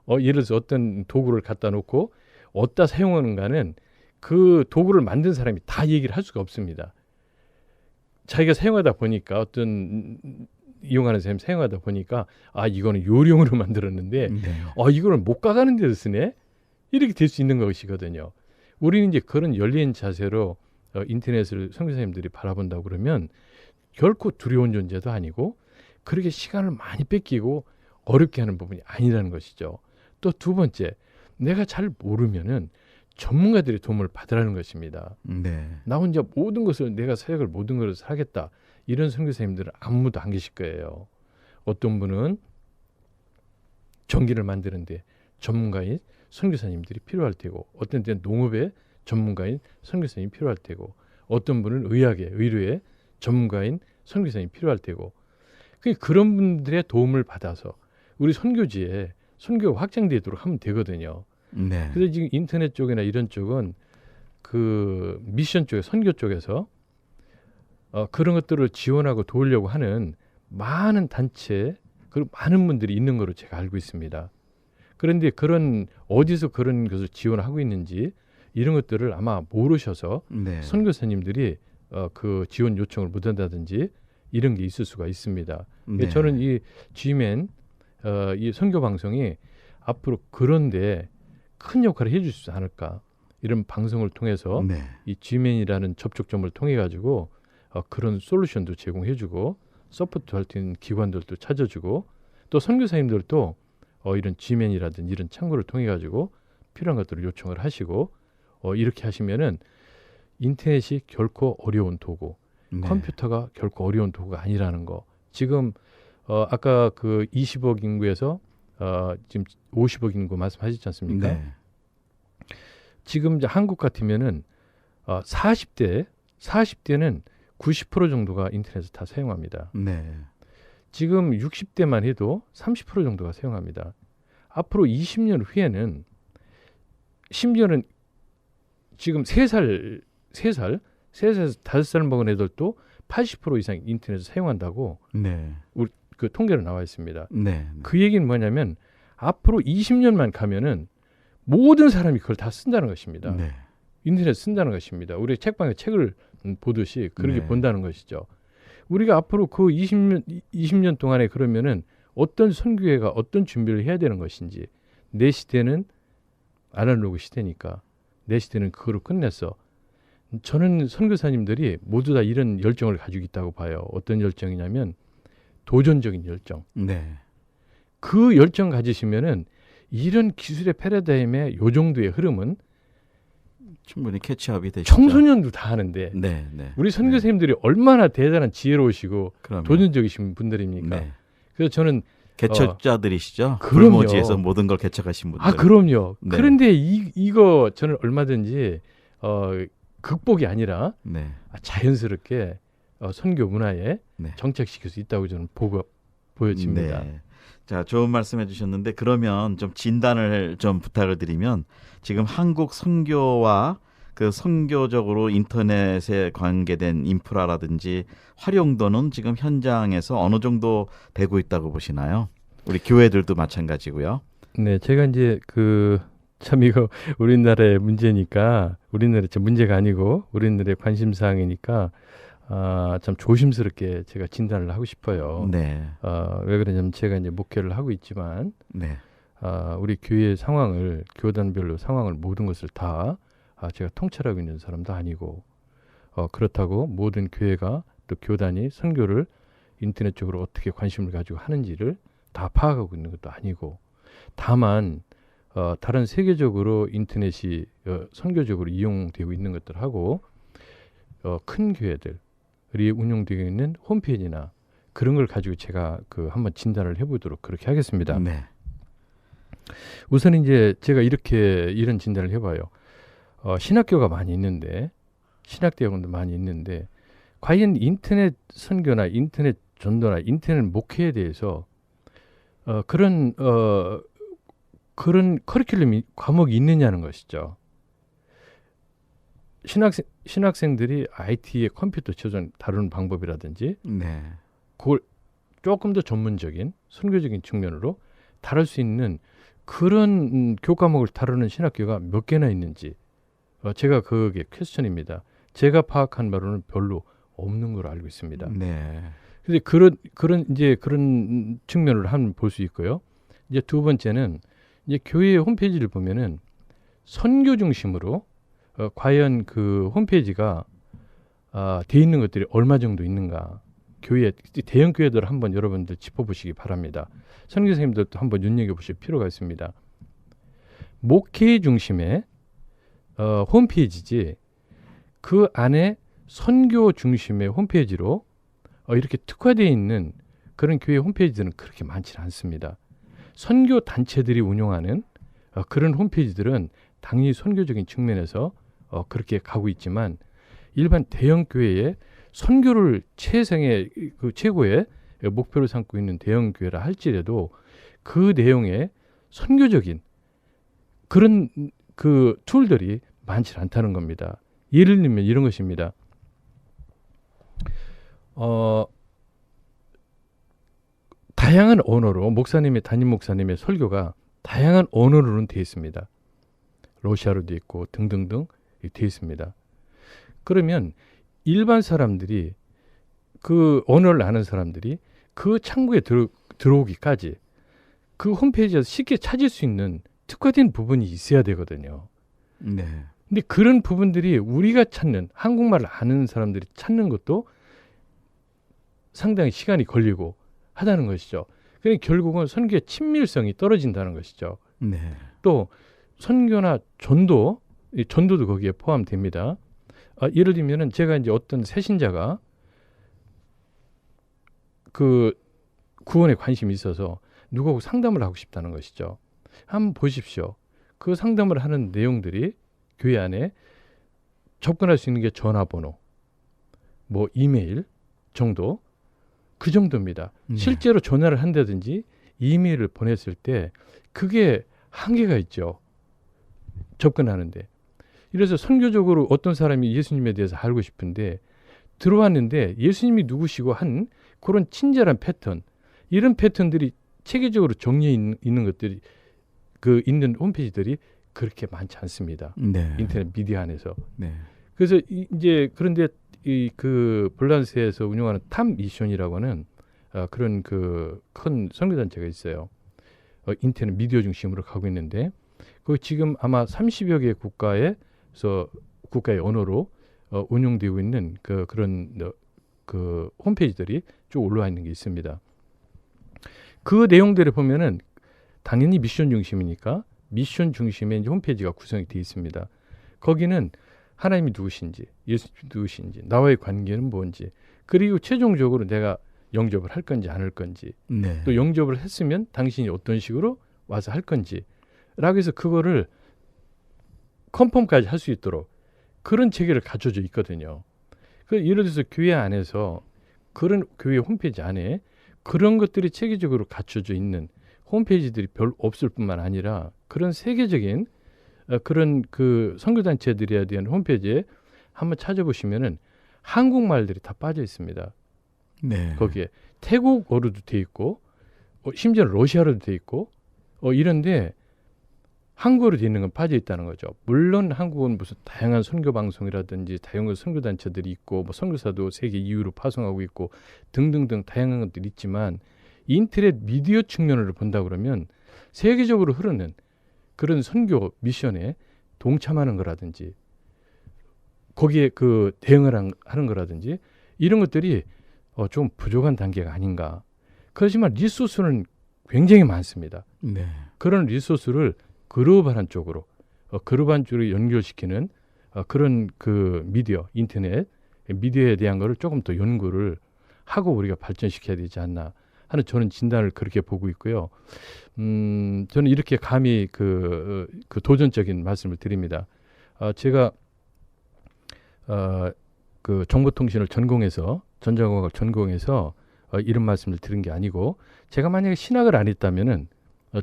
예를 들어서 어떤 도구를 갖다 놓고 어디다 사용하는가는 그 도구를 만든 사람이 다 얘기를 할 수가 없습니다. 자기가 사용하다 보니까 어떤 이용하는 사람이 사용하다 보니까 이거는 요리용으로 만들었는데 네. 이거를 못 가가는 데서 쓰네? 이렇게 될 수 있는 것이거든요. 우리는 이제 그런 열린 자세로 인터넷을 선교사님들이 바라본다고 그러면 결코 두려운 존재도 아니고 그렇게 시간을 많이 뺏기고 어렵게 하는 부분이 아니라는 것이죠. 또 두 번째, 내가 잘 모르면은 전문가들의 도움을 받으라는 것입니다. 네. 나 혼자 모든 것을 내가 사역을 모든 것을 하겠다. 이런 선교사님들은 아무도 안 계실 거예요. 어떤 분은 전기를 만드는데 전문가인 선교사님들이 필요할 테고 어떤 때는 농업의 전문가인 선교사님이 필요할 테고 어떤 분은 의료의 전문가인 선교사님이 필요할 테고 그런 분들의 도움을 받아서 우리 선교지에 선교가 확장되도록 하면 되거든요. 네. 그래서 지금 인터넷 쪽이나 이런 쪽은 그 미션 쪽에 선교 쪽에서 그런 것들을 지원하고 도우려고 하는 많은 단체 그리고 많은 분들이 있는 거로 제가 알고 있습니다. 그런데 어디서 그런 것을 지원하고 있는지 이런 것들을 아마 모르셔서 네. 선교사님들이 그 지원 요청을 못한다든지 이런 게 있을 수가 있습니다. 네. 저는 이 G맨 이 선교 방송이 앞으로 그런데 큰 역할을 해줄 수 있지 않을까 이런 방송을 통해서 네. 이 G맨이라는 접촉점을 통해 가지고 그런 솔루션도 제공해주고 서포트할 수 있는 기관들도 찾아주고 또 선교사님들도 이런 G맨이라든지 이런 창구를 통해 가지고 필요한 것들을 요청을 하시고 이렇게 하시면은 인터넷이 결코 어려운 도구, 네. 컴퓨터가 결코 어려운 도구가 아니라는 거. 지금 아까 그 20억 인구에서 지금 50억 인구 말씀하셨지 않습니까? 네. 지금 이제 한국 같으면은 40대는 90% 정도가 인터넷을 다 사용합니다. 네. 지금 60대만 해도 30% 정도가 사용합니다. 앞으로 20년 후에는 심지어는 지금 3살, 5살 먹은 애들도 80% 이상 인터넷을 사용한다고 네. 그 통계로 나와 있습니다. 네. 그 얘기는 뭐냐면 앞으로 20년만 가면은 모든 사람이 그걸 다 쓴다는 것입니다. 네. 인터넷 쓴다는 것입니다. 우리 책방에 책을 보듯이 그렇게 네. 본다는 것이죠. 우리가 앞으로 그 20년 동안에 그러면은 어떤 선교회가 어떤 준비를 해야 되는 것인지 내 시대는 아날로그 시대니까 내 시대는 그거로 끝냈어. 저는 선교사님들이 모두 다 이런 열정을 가지고 있다고 봐요. 어떤 열정이냐면 도전적인 열정. 네. 그 열정 가지시면은 이런 기술의 패러다임의 요 정도의 흐름은 충분히 캐치업이 되시죠. 청소년도 다 하는데 네. 네. 우리 선교사님들이 얼마나 대단한 지혜로우시고 그럼요. 도전적이신 분들입니까? 네. 그래서 저는 개척자들이시죠. 그럼요. 불모지에서 모든 걸 개척하신 분들. 그럼요. 네. 그런데 이거 저는 얼마든지 극복이 아니라 네. 자연스럽게 선교 문화에 네. 정착시킬 수 있다고 저는 보여집니다. 네. 자, 좋은 말씀해 주셨는데 그러면 좀 진단을 좀 부탁을 드리면 지금 한국 선교와 그 선교적으로 인터넷에 관계된 인프라라든지 활용도는 지금 현장에서 어느 정도 되고 있다고 보시나요? 우리 교회들도 마찬가지고요. 네, 제가 이제 참 이거 우리나라의 문제니까 우리나라의 문제가 아니고 우리나라의 관심 사항이니까 참 조심스럽게 제가 진단을 하고 싶어요. 네. 왜 그러냐면 제가 이제 목회를 하고 있지만 네. 우리 교회의 상황을 교단별로 상황을 모든 것을 다 제가 통찰하고 있는 사람도 아니고 그렇다고 모든 교회가 또 교단이 선교를 인터넷 쪽으로 어떻게 관심을 가지고 하는지를 다 파악하고 있는 것도 아니고 다만 다른 세계적으로 인터넷이 선교적으로 이용되고 있는 것들하고 큰 교회들이 운영되고 있는 홈페이지나 그런 걸 가지고 제가 한번 진단을 해보도록 그렇게 하겠습니다. 네. 우선 이제 제가 이런 진단을 해봐요. 신학교가 많이 있는데 신학대학원도 많이 있는데 과연 인터넷 선교나 인터넷 전도나 인터넷 목회에 대해서 그런 커리큘럼이 과목이 있느냐는 것이죠. 신학생들이 IT의 컴퓨터 초전 다루는 방법이라든지 네. 그걸 조금 더 전문적인 선교적인 측면으로 다룰 수 있는 그런 교과목을 다루는 신학교가 몇 개나 있는지 제가 그게 퀘스천입니다. 제가 파악한 바로는 별로 없는 걸로 알고 있습니다. 네. 근데 그런 측면을 한번 볼 수 있고요. 이제 두 번째는 이제 교회의 홈페이지를 보면은 선교 중심으로 과연 그 홈페이지가 돼 있는 것들이 얼마 정도 있는가? 교회 대형 교회들 한번 여러분들 짚어보시기 바랍니다. 선교사님들도 한번 눈여겨보실 필요가 있습니다. 목회 중심의 홈페이지지 그 안에 선교 중심의 홈페이지로 이렇게 특화되어 있는 그런 교회 홈페이지들은 그렇게 많지는 않습니다. 선교 단체들이 운영하는 그런 홈페이지들은 당연히 선교적인 측면에서 그렇게 가고 있지만 일반 대형 교회에 선교를 최고의 목표로 삼고 있는 대형 교회라 할지라도 그 내용에 선교적인 그런 그 툴들이 많지 않다는 겁니다. 예를 들면 이런 것입니다. 다양한 언어로 담임 목사님의 설교가 다양한 언어로는 되어 있습니다. 러시아로 되어 있고 등등등 되어 있습니다. 그러면 일반 사람들이 그 언어를 아는 사람들이 그 창구에 들어오기까지 그 홈페이지에서 쉽게 찾을 수 있는 특화된 부분이 있어야 되거든요. 네. 근데 그런 부분들이 우리가 찾는 한국말을 아는 사람들이 찾는 것도 상당히 시간이 걸리고 하다는 것이죠. 그러니까 결국은 선교의 친밀성이 떨어진다는 것이죠. 네. 또 선교나 전도도 거기에 포함됩니다. 예를 들면은 제가 이제 어떤 새신자가 그 구원에 관심이 있어서 누구하고 상담을 하고 싶다는 것이죠. 한번 보십시오. 그 상담을 하는 내용들이 교회 안에 접근할 수 있는 게 전화번호, 뭐 이메일 정도, 그 정도입니다. 네. 실제로 전화를 한다든지 이메일을 보냈을 때 그게 한계가 있죠. 접근하는데. 이래서 선교적으로 어떤 사람이 예수님에 대해서 알고 싶은데 들어왔는데 예수님이 누구시고 한 그런 친절한 패턴, 이런 패턴들이 체계적으로 정리해 있는 것들이 있는 홈페이지들이 그렇게 많지 않습니다. 네. 인터넷 미디어 안에서. 네. 그래서 이제 그런데 그 볼란스에서 운영하는 탑 미션이라고 하는 그런 그 큰 선교단체가 있어요. 인터넷 미디어 중심으로 가고 있는데 그 지금 아마 30여 개 국가의 언어로 운영되고 있는 그런 홈페이지들이 쭉 올라와 있는 게 있습니다. 그 내용들을 보면은 당연히 미션 중심이니까 미션 중심의 이제 홈페이지가 구성이 되어 있습니다. 거기는 하나님이 누구신지, 예수님이 누구신지, 나와의 관계는 뭔지, 그리고 최종적으로 내가 영접을 할 건지 안 할 건지, 네. 또 영접을 했으면 당신이 어떤 식으로 와서 할 건지, 라고 해서 그거를 컨펌까지 할 수 있도록 그런 체계를 갖춰져 있거든요. 예를 들어서 교회 안에서 그런 교회 홈페이지 안에 그런 것들이 체계적으로 갖춰져 있는 홈페이지들이 별로 없을 뿐만 아니라 그런 세계적인 그런 그 선교단체들에 대한 홈페이지에 한번 찾아보시면은 한국말들이 다 빠져 있습니다. 네. 거기에 태국어로도 돼 있고 심지어 러시아로도 돼 있고 이런데 한국어로 돼 있는 건 빠져 있다는 거죠. 물론 한국은 무슨 다양한 선교 방송이라든지 다양한 선교 단체들이 있고 뭐 선교사도 세계 이유로 파송하고 있고 등등등 다양한 것들이 있지만 인터넷 미디어 측면으로 본다 그러면 세계적으로 흐르는 그런 선교 미션에 동참하는 거라든지 거기에 그 대응을 하는 거라든지 이런 것들이 좀 부족한 단계가 아닌가. 그렇지만 리소스는 굉장히 많습니다. 네. 그런 리소스를 글로벌한 쪽으로 연결시키는 그런 그 미디어, 인터넷 미디어에 대한 거를 조금 더 연구를 하고 우리가 발전시켜야 되지 않나 하는 저는 진단을 그렇게 보고 있고요. 저는 이렇게 감히 그 도전적인 말씀을 드립니다. 제가 그 정보통신을 전공해서 전자공학을 전공해서 이런 말씀을 드린 게 아니고 제가 만약에 신학을 안 했다면은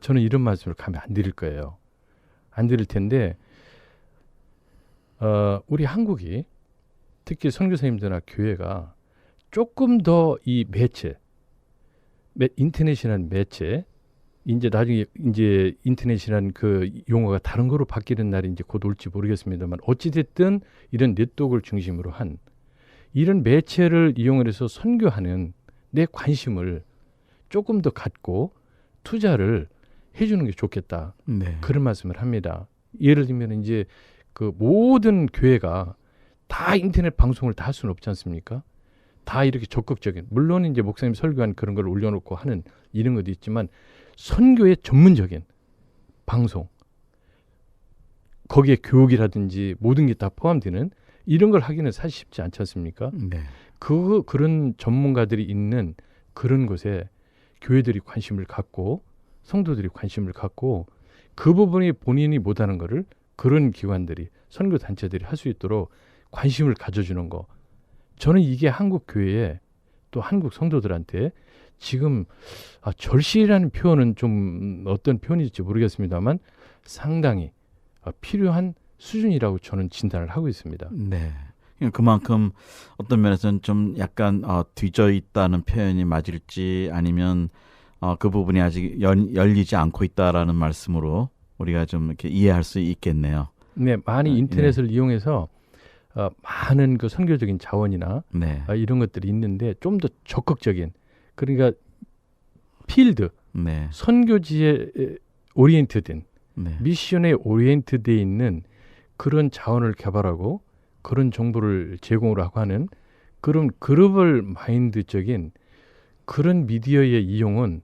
저는 이런 말씀을 감히 안 드릴 거예요. 안 드릴 텐데 우리 한국이 특히 선교사님들이나 교회가 조금 더 이 매체, 인터넷이라는 매체, 이제 나중에 이제 인터넷이라는 그 용어가 다른 거로 바뀌는 날이 이제 곧 올지 모르겠습니다만 어찌됐든 이런 네트워크를 중심으로 한 이런 매체를 이용을 해서 선교하는 내 관심을 조금 더 갖고 투자를 해주는 게 좋겠다. 네. 그런 말씀을 합니다. 예를 들면 이제 그 모든 교회가 다 인터넷 방송을 다 할 수는 없지 않습니까? 다 이렇게 적극적인, 물론 이제 목사님 설교한 그런 걸 올려놓고 하는 이런 것도 있지만 선교의 전문적인 방송, 거기에 교육이라든지 모든 게 다 포함되는 이런 걸 하기는 사실 쉽지 않지 않습니까? 네. 그런 전문가들이 있는 그런 곳에 교회들이 관심을 갖고 성도들이 관심을 갖고 그 부분이 본인이 못하는 거를 그런 기관들이 선교 단체들이 할 수 있도록 관심을 가져주는 거. 저는 이게 한국 교회에 또 한국 성도들한테 지금 절실이라는 표현은 좀 어떤 표현일지 모르겠습니다만 상당히 필요한 수준이라고 저는 진단을 하고 있습니다. 네. 그만큼 어떤 면에서는 좀 약간 뒤져 있다는 표현이 맞을지 아니면 그 부분이 아직 열리지 않고 있다라는 말씀으로 우리가 좀 이렇게 이해할 수 있겠네요. 네, 많이 인터넷을 이용해서 많은 그 선교적인 자원이나 네. 이런 것들이 있는데 좀 더 적극적인 그러니까 필드 네. 선교지에 오리엔트된 네. 미션에 오리엔트되어 있는 그런 자원을 개발하고 그런 정보를 제공을 하고 하는 그런 글로벌 마인드적인 그런 미디어의 이용은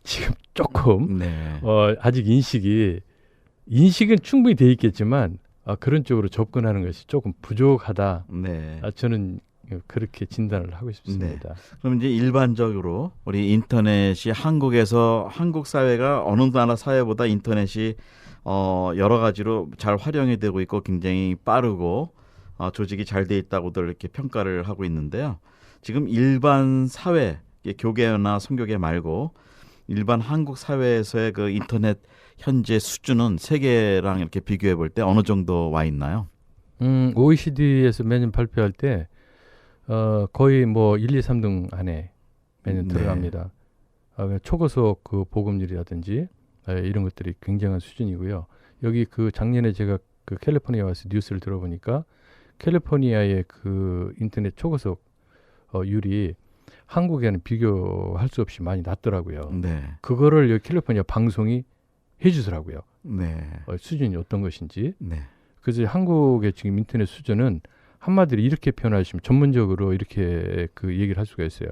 지금 조금 네. 아직 인식은 충분히 돼 있겠지만 그런 쪽으로 접근하는 것이 조금 부족하다. 네. 저는 그렇게 진단을 하고 싶습니다. 그럼 이제 일반적으로 우리 인터넷이 한국에서 한국 사회가 어느 나라 사회보다 인터넷이 여러 가지로 잘 활용이 되고 있고 굉장히 빠르고 조직이 잘 돼 있다고들 이렇게 평가를 하고 있는데요. 지금 일반 사회, 교계나 선교계 말고 일반 한국 사회에서의 그 인터넷 현재 수준은 세계랑 이렇게 비교해 볼 때 어느 정도 와 있나요? OECD에서 매년 발표할 때 거의 뭐 1, 2, 3등 안에 매년 들어갑니다. 초고속 그 보급률이라든지 이런 것들이 굉장한 수준이고요. 여기 그 작년에 제가 그 캘리포니아에 와서 뉴스를 들어보니까 캘리포니아의 그 인터넷 초고속 율이 한국에는 비교할 수 없이 많이 낮더라고요. 네. 그거를 여기 캘리포니아 방송이 해주더라고요. 네. 수준이 어떤 것인지. 네. 그래서 한국의 지금 인터넷 수준은 한마디로 이렇게 표현하시면 전문적으로 이렇게 그 얘기를 할 수가 있어요.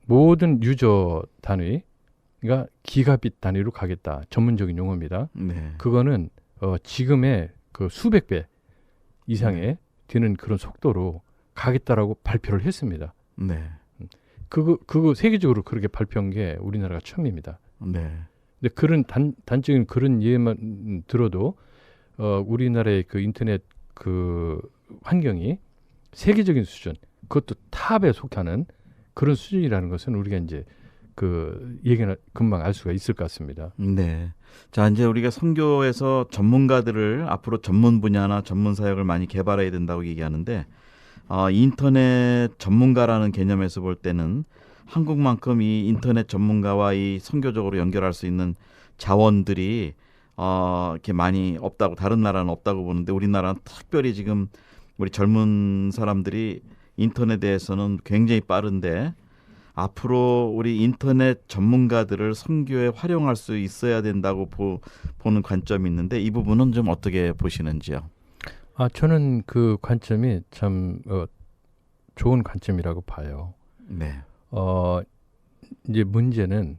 모든 유저 단위가 기가빗 단위로 가겠다. 전문적인 용어입니다. 네. 그거는 지금의 그 수백 배 이상의 되는 그런 속도로 가겠다라고 발표를 했습니다. 네. 그거 세계적으로 그렇게 발표한 게 우리나라가 처음입니다. 네. 근데 그런 단적인 그런 예만 들어도 우리나라의 그 인터넷 그 환경이 세계적인 수준, 그것도 탑에 속하는 그런 수준이라는 것은 우리가 이제 그 얘기는 금방 알 수가 있을 것 같습니다. 네. 자, 이제 우리가 선교에서 전문가들을 앞으로 전문 분야나 전문 사역을 많이 개발해야 된다고 얘기하는데 인터넷 전문가라는 개념에서 볼 때는 한국만큼 이 인터넷 전문가와 이 선교적으로 연결할 수 있는 자원들이 이렇게 많이 없다고, 다른 나라는 없다고 보는데 우리나라는 특별히 지금 우리 젊은 사람들이 인터넷에 대해서는 굉장히 빠른데 앞으로 우리 인터넷 전문가들을 선교에 활용할 수 있어야 된다고 보는 관점이 있는데 이 부분은 좀 어떻게 보시는지요? 저는 그 관점이 참 좋은 관점이라고 봐요. 네. 이제 문제는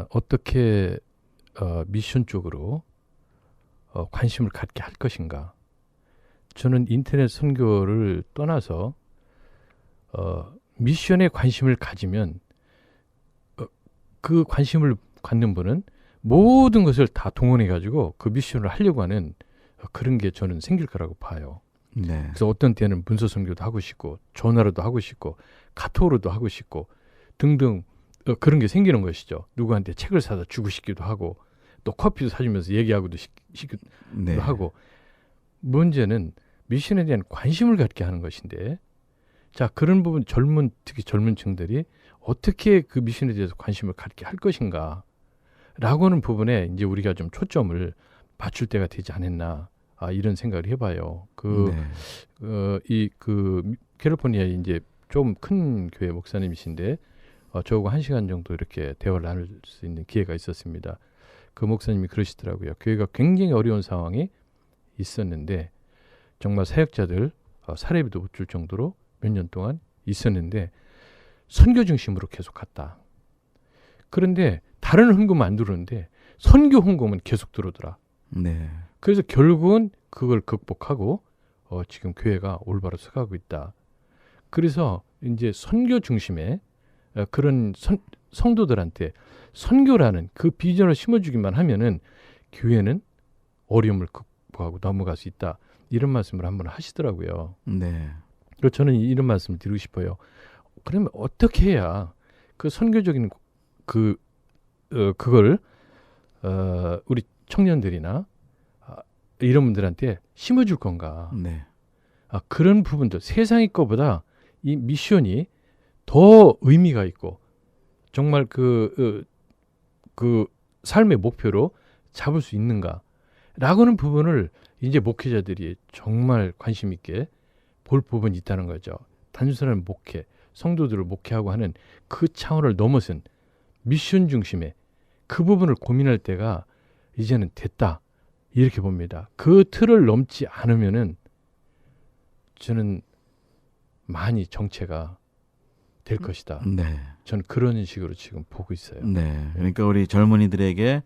어떻게 미션 쪽으로 관심을 갖게 할 것인가. 저는 인터넷 선교를 떠나서 미션에 관심을 가지면 그 관심을 갖는 분은 모든 것을 다 동원해 가지고 그 미션을 하려고 하는 그런 게 저는 생길 거라고 봐요. 네. 그래서 어떤 때는 문서 선교도 하고 싶고 전화로도 하고 싶고 카톡으로도 하고 싶고 등등 그런 게 생기는 것이죠. 누구한테 책을 사다 주고 싶기도 하고 또 커피도 사주면서 얘기하고도 싶기도 네. 하고. 문제는 미션에 대한 관심을 갖게 하는 것인데, 자, 그런 부분 특히 젊은 층들이 어떻게 그 미션에 대해서 관심을 갖게 할 것인가 라고 하는 부분에 이제 우리가 좀 초점을 맞출 때가 되지 않았나, 이런 생각을 해봐요. 네. 캘리포니아에 이제 좀 큰 교회 목사님이신데, 저하고 1시간 정도 이렇게 대화를 나눌 수 있는 기회가 있었습니다. 그 목사님이 그러시더라고요. 교회가 굉장히 어려운 상황이 있었는데, 정말 사역자들 사례비도 못 줄 정도로 몇 년 동안 있었는데, 선교 중심으로 계속 갔다. 그런데 다른 헌금은 안 들어오는데 선교 헌금은 계속 들어오더라. 네. 그래서 결국은 그걸 극복하고 지금 교회가 올바로 서가고 있다. 그래서 이제 선교 중심의 그런 성도들한테 선교라는 그 비전을 심어주기만 하면은 교회는 어려움을 극복하고 넘어갈 수 있다. 이런 말씀을 한번 하시더라고요. 네. 그래서 저는 이런 말씀을 드리고 싶어요. 그러면 어떻게 해야 그 선교적인 그걸 우리 청년들이나 이런 분들한테 심어줄 건가? 네. 그런 부분도 세상의 것보다 이 미션이 더 의미가 있고 정말 그 삶의 목표로 잡을 수 있는가? 라고는 부분을 이제 목회자들이 정말 관심 있게 볼 부분이 있다는 거죠. 단순한 목회, 성도들을 목회하고 하는 그 차원을 넘어선 미션 중심의 그 부분을 고민할 때가 이제는 됐다. 이렇게 봅니다. 그 틀을 넘지 않으면은 저는 많이 정체가 될 것이다. 네. 저는 그런 식으로 지금 보고 있어요. 네. 그러니까 우리 젊은이들에게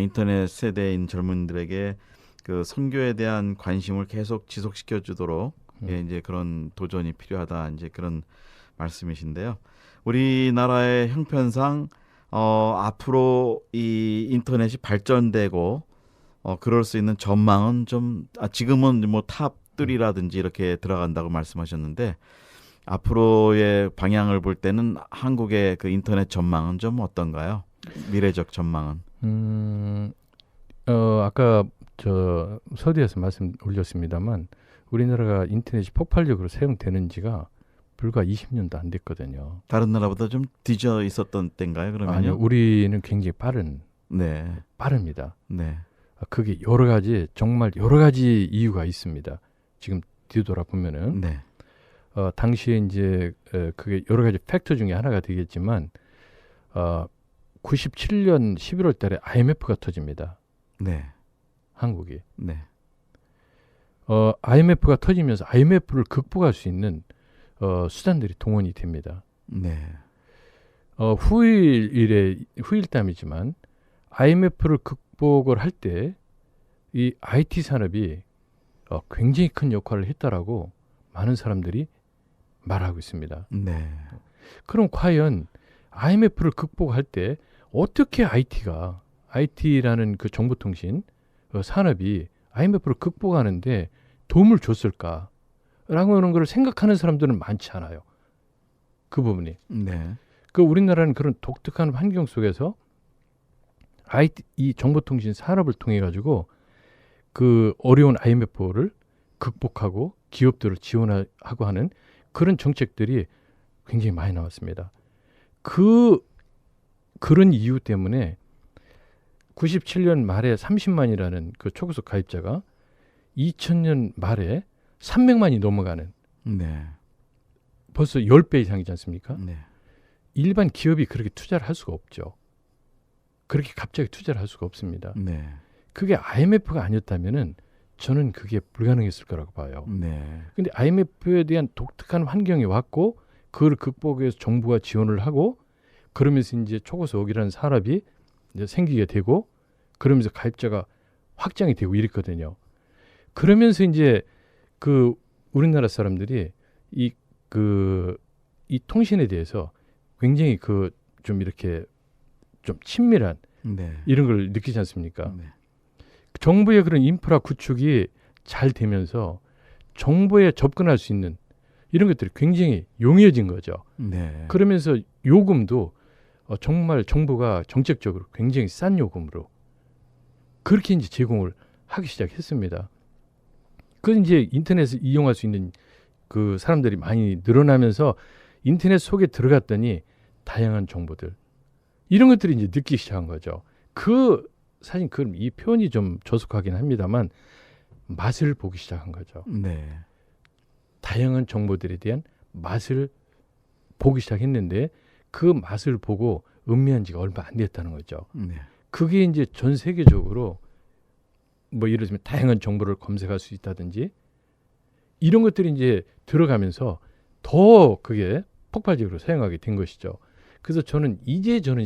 인터넷 세대인 젊은이들에게 그 선교에 대한 관심을 계속 지속시켜 주도록 이제 그런 도전이 필요하다. 이제 그런 말씀이신데요. 우리나라의 형편상 앞으로 이 인터넷이 발전되고 그럴 수 있는 전망은 좀 지금은 뭐 탑3라든지 이렇게 들어간다고 말씀하셨는데 앞으로의 방향을 볼 때는 한국의 그 인터넷 전망은 좀 어떤가요? 미래적 전망은? 아까 저 서두에서 말씀 올렸습니다만 우리나라가 인터넷이 폭발적으로 사용되는 지가 불과 20년도 안 됐거든요. 다른 나라보다 좀 뒤져 있었던 때인가요? 그러면요? 아니요, 우리는 굉장히 네. 빠릅니다. 네. 그게 정말 여러 가지 이유가 있습니다. 지금 뒤돌아보면은 네. 당시에 이제 그게 여러 가지 팩터 중에 하나가 되겠지만 97년 11월 달에 IMF가 터집니다. 네. 한국이. 네. IMF가 터지면서 IMF를 극복할 수 있는 수단들이 동원이 됩니다. 네. 후일담이지만 IMF를 극복을 할 때 이 IT 산업이 굉장히 큰 역할을 했다라고 많은 사람들이 말하고 있습니다. 네. 그럼 과연 IMF를 극복할 때 어떻게 IT라는 그 정보통신 산업이 IMF를 극복하는데 도움을 줬을까? 라고 하는 걸 생각하는 사람들은 많지 않아요. 그 부분이. 네. 우리나라는 그런 독특한 환경 속에서 이 정보통신 산업을 통해 가지고 그 어려운 IMF를 극복하고 기업들을 지원하고 하는 그런 정책들이 굉장히 많이 나왔습니다. 그런 이유 때문에 97년 말에 30만이라는 그 초고속 가입자가 2000년 말에 300만이 넘어가는 네. 벌써 10배 이상이지 않습니까? 네. 일반 기업이 그렇게 투자를 할 수가 없죠. 그렇게 갑자기 투자를 할 수가 없습니다. 네. 그게 IMF가 아니었다면은 저는 그게 불가능했을 거라고 봐요. 네. 근데 IMF에 대한 독특한 환경이 왔고 그걸 극복하기 위해서 정부가 지원을 하고 그러면서 이제 초고속이라는 산업이 이제 생기게 되고 그러면서 가입자가 확장이 되고 이랬거든요. 그러면서 이제 그 우리나라 사람들이 이 통신에 대해서 굉장히 좀 이렇게 좀 친밀한 네. 이런 걸 느끼지 않습니까? 네. 정부의 그런 인프라 구축이 잘 되면서 정보에 접근할 수 있는 이런 것들이 굉장히 용이해진 거죠. 네. 그러면서 요금도 정말 정부가 정책적으로 굉장히 싼 요금으로 그렇게 이제 제공을 하기 시작했습니다. 그 이제 인터넷을 이용할 수 있는 그 사람들이 많이 늘어나면서 인터넷 속에 들어갔더니 다양한 정보들 이런 것들이 이제 느끼기 시작한 거죠. 사실 이 표현이 좀 조속하긴 합니다만 맛을 보기 시작한 거죠. 네. 다양한 정보들에 대한 맛을 보기 시작했는데 그 맛을 보고 음미한 지가 얼마 안 됐다는 거죠. 네. 그게 이제 전 세계적으로 뭐 예를 들면 다양한 정보를 검색할 수 있다든지 이런 것들이 이제 들어가면서 더 그게 폭발적으로 사용하게 된 것이죠. 그래서 저는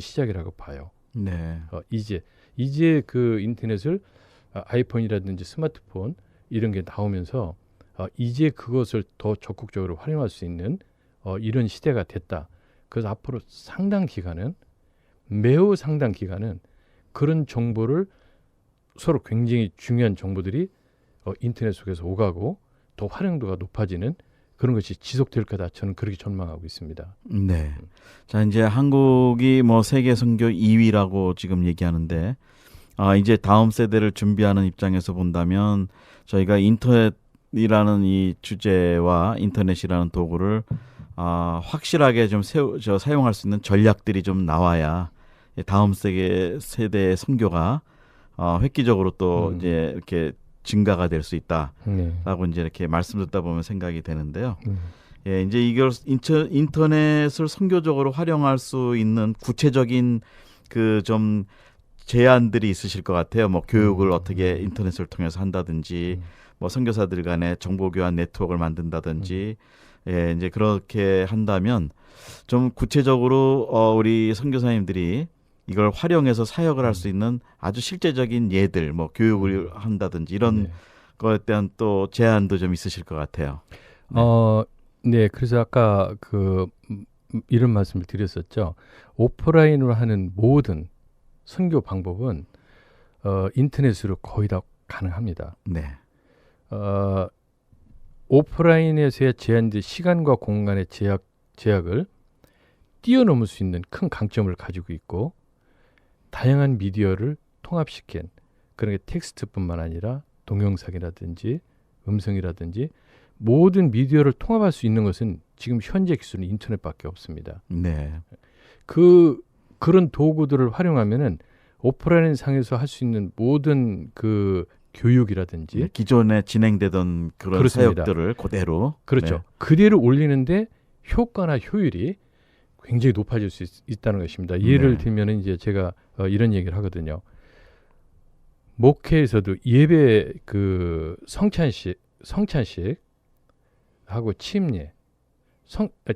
시작이라고 봐요. 네. 이제 그 인터넷을 아이폰이라든지 스마트폰 이런 게 나오면서 이제 그것을 더 적극적으로 활용할 수 있는 이런 시대가 됐다. 그래서 앞으로 매우 상당 기간은 그런 정보를 서로 굉장히 중요한 정보들이 인터넷 속에서 오가고 더 활용도가 높아지는 그런 것이 지속될 거다. 저는 그렇게 전망하고 있습니다. 네. 자, 이제 한국이 뭐 세계 선교 2위라고 지금 얘기하는데, 이제 다음 세대를 준비하는 입장에서 본다면 저희가 인터넷이라는 이 주제와 인터넷이라는 도구를 확실하게 좀 사용할 수 있는 전략들이 좀 나와야 다음 세대의 선교가 획기적으로 또 이제 이렇게 증가가 될 수 있다라고 이제 이렇게 말씀 듣다 보면 생각이 되는데요. 예, 이제 이걸 인터넷을 선교적으로 활용할 수 있는 구체적인 그 좀 제안들이 있으실 것 같아요. 뭐 교육을 어떻게 인터넷을 통해서 한다든지, 뭐 선교사들 간의 정보 교환 네트워크를 만든다든지, 예, 이제 그렇게 한다면 좀 구체적으로 우리 선교사님들이 이걸 활용해서 사역을 할 수 있는 아주 실제적인 예들, 뭐 교육을 한다든지 이런 거에 대한 또 제안도 좀 있으실 것 같아요. 네, 그래서 아까 이런 말씀을 드렸었죠. 오프라인으로 하는 모든 선교 방법은 인터넷으로 거의 다 가능합니다. 네. 오프라인에서의 제한된 시간과 공간의 제약을 뛰어넘을 수 있는 큰 강점을 가지고 있고 다양한 미디어를 통합시킨 그런 게 텍스트뿐만 아니라 동영상이라든지 음성이라든지 모든 미디어를 통합할 수 있는 것은 지금 현재 기술은 인터넷밖에 없습니다. 네. 그런 도구들을 활용하면은 오프라인 상에서 할 수 있는 모든 그 교육이라든지 기존에 진행되던 그런 그렇습니다. 사역들을 그대로 그렇죠. 그대로 올리는데 효과나 효율이 굉장히 높아질 수 있다는 것입니다. 예를 들면 이제 제가 이런 얘기를 하거든요. 목회에서도 예배 성찬식 하고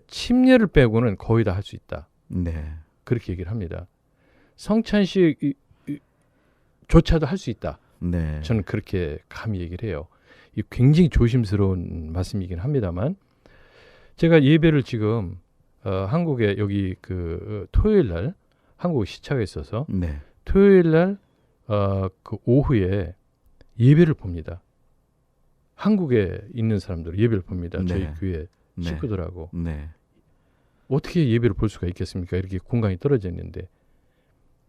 침례를 빼고는 거의 다 할 수 있다. 네. 그렇게 얘기를 합니다. 성찬식조차도 할 수 있다. 네. 저는 그렇게 감히 얘기를 해요. 이 굉장히 조심스러운 말씀이긴 합니다만 제가 예배를 지금 한국에 여기 토요일 날 한국 시차가 있어서 토요일 날 오후에 예배를 봅니다. 한국에 있는 사람들 예배를 봅니다. 저희 교회 식구들하고 어떻게 예배를 볼 수가 있겠습니까? 이렇게 공간이 떨어져 있는데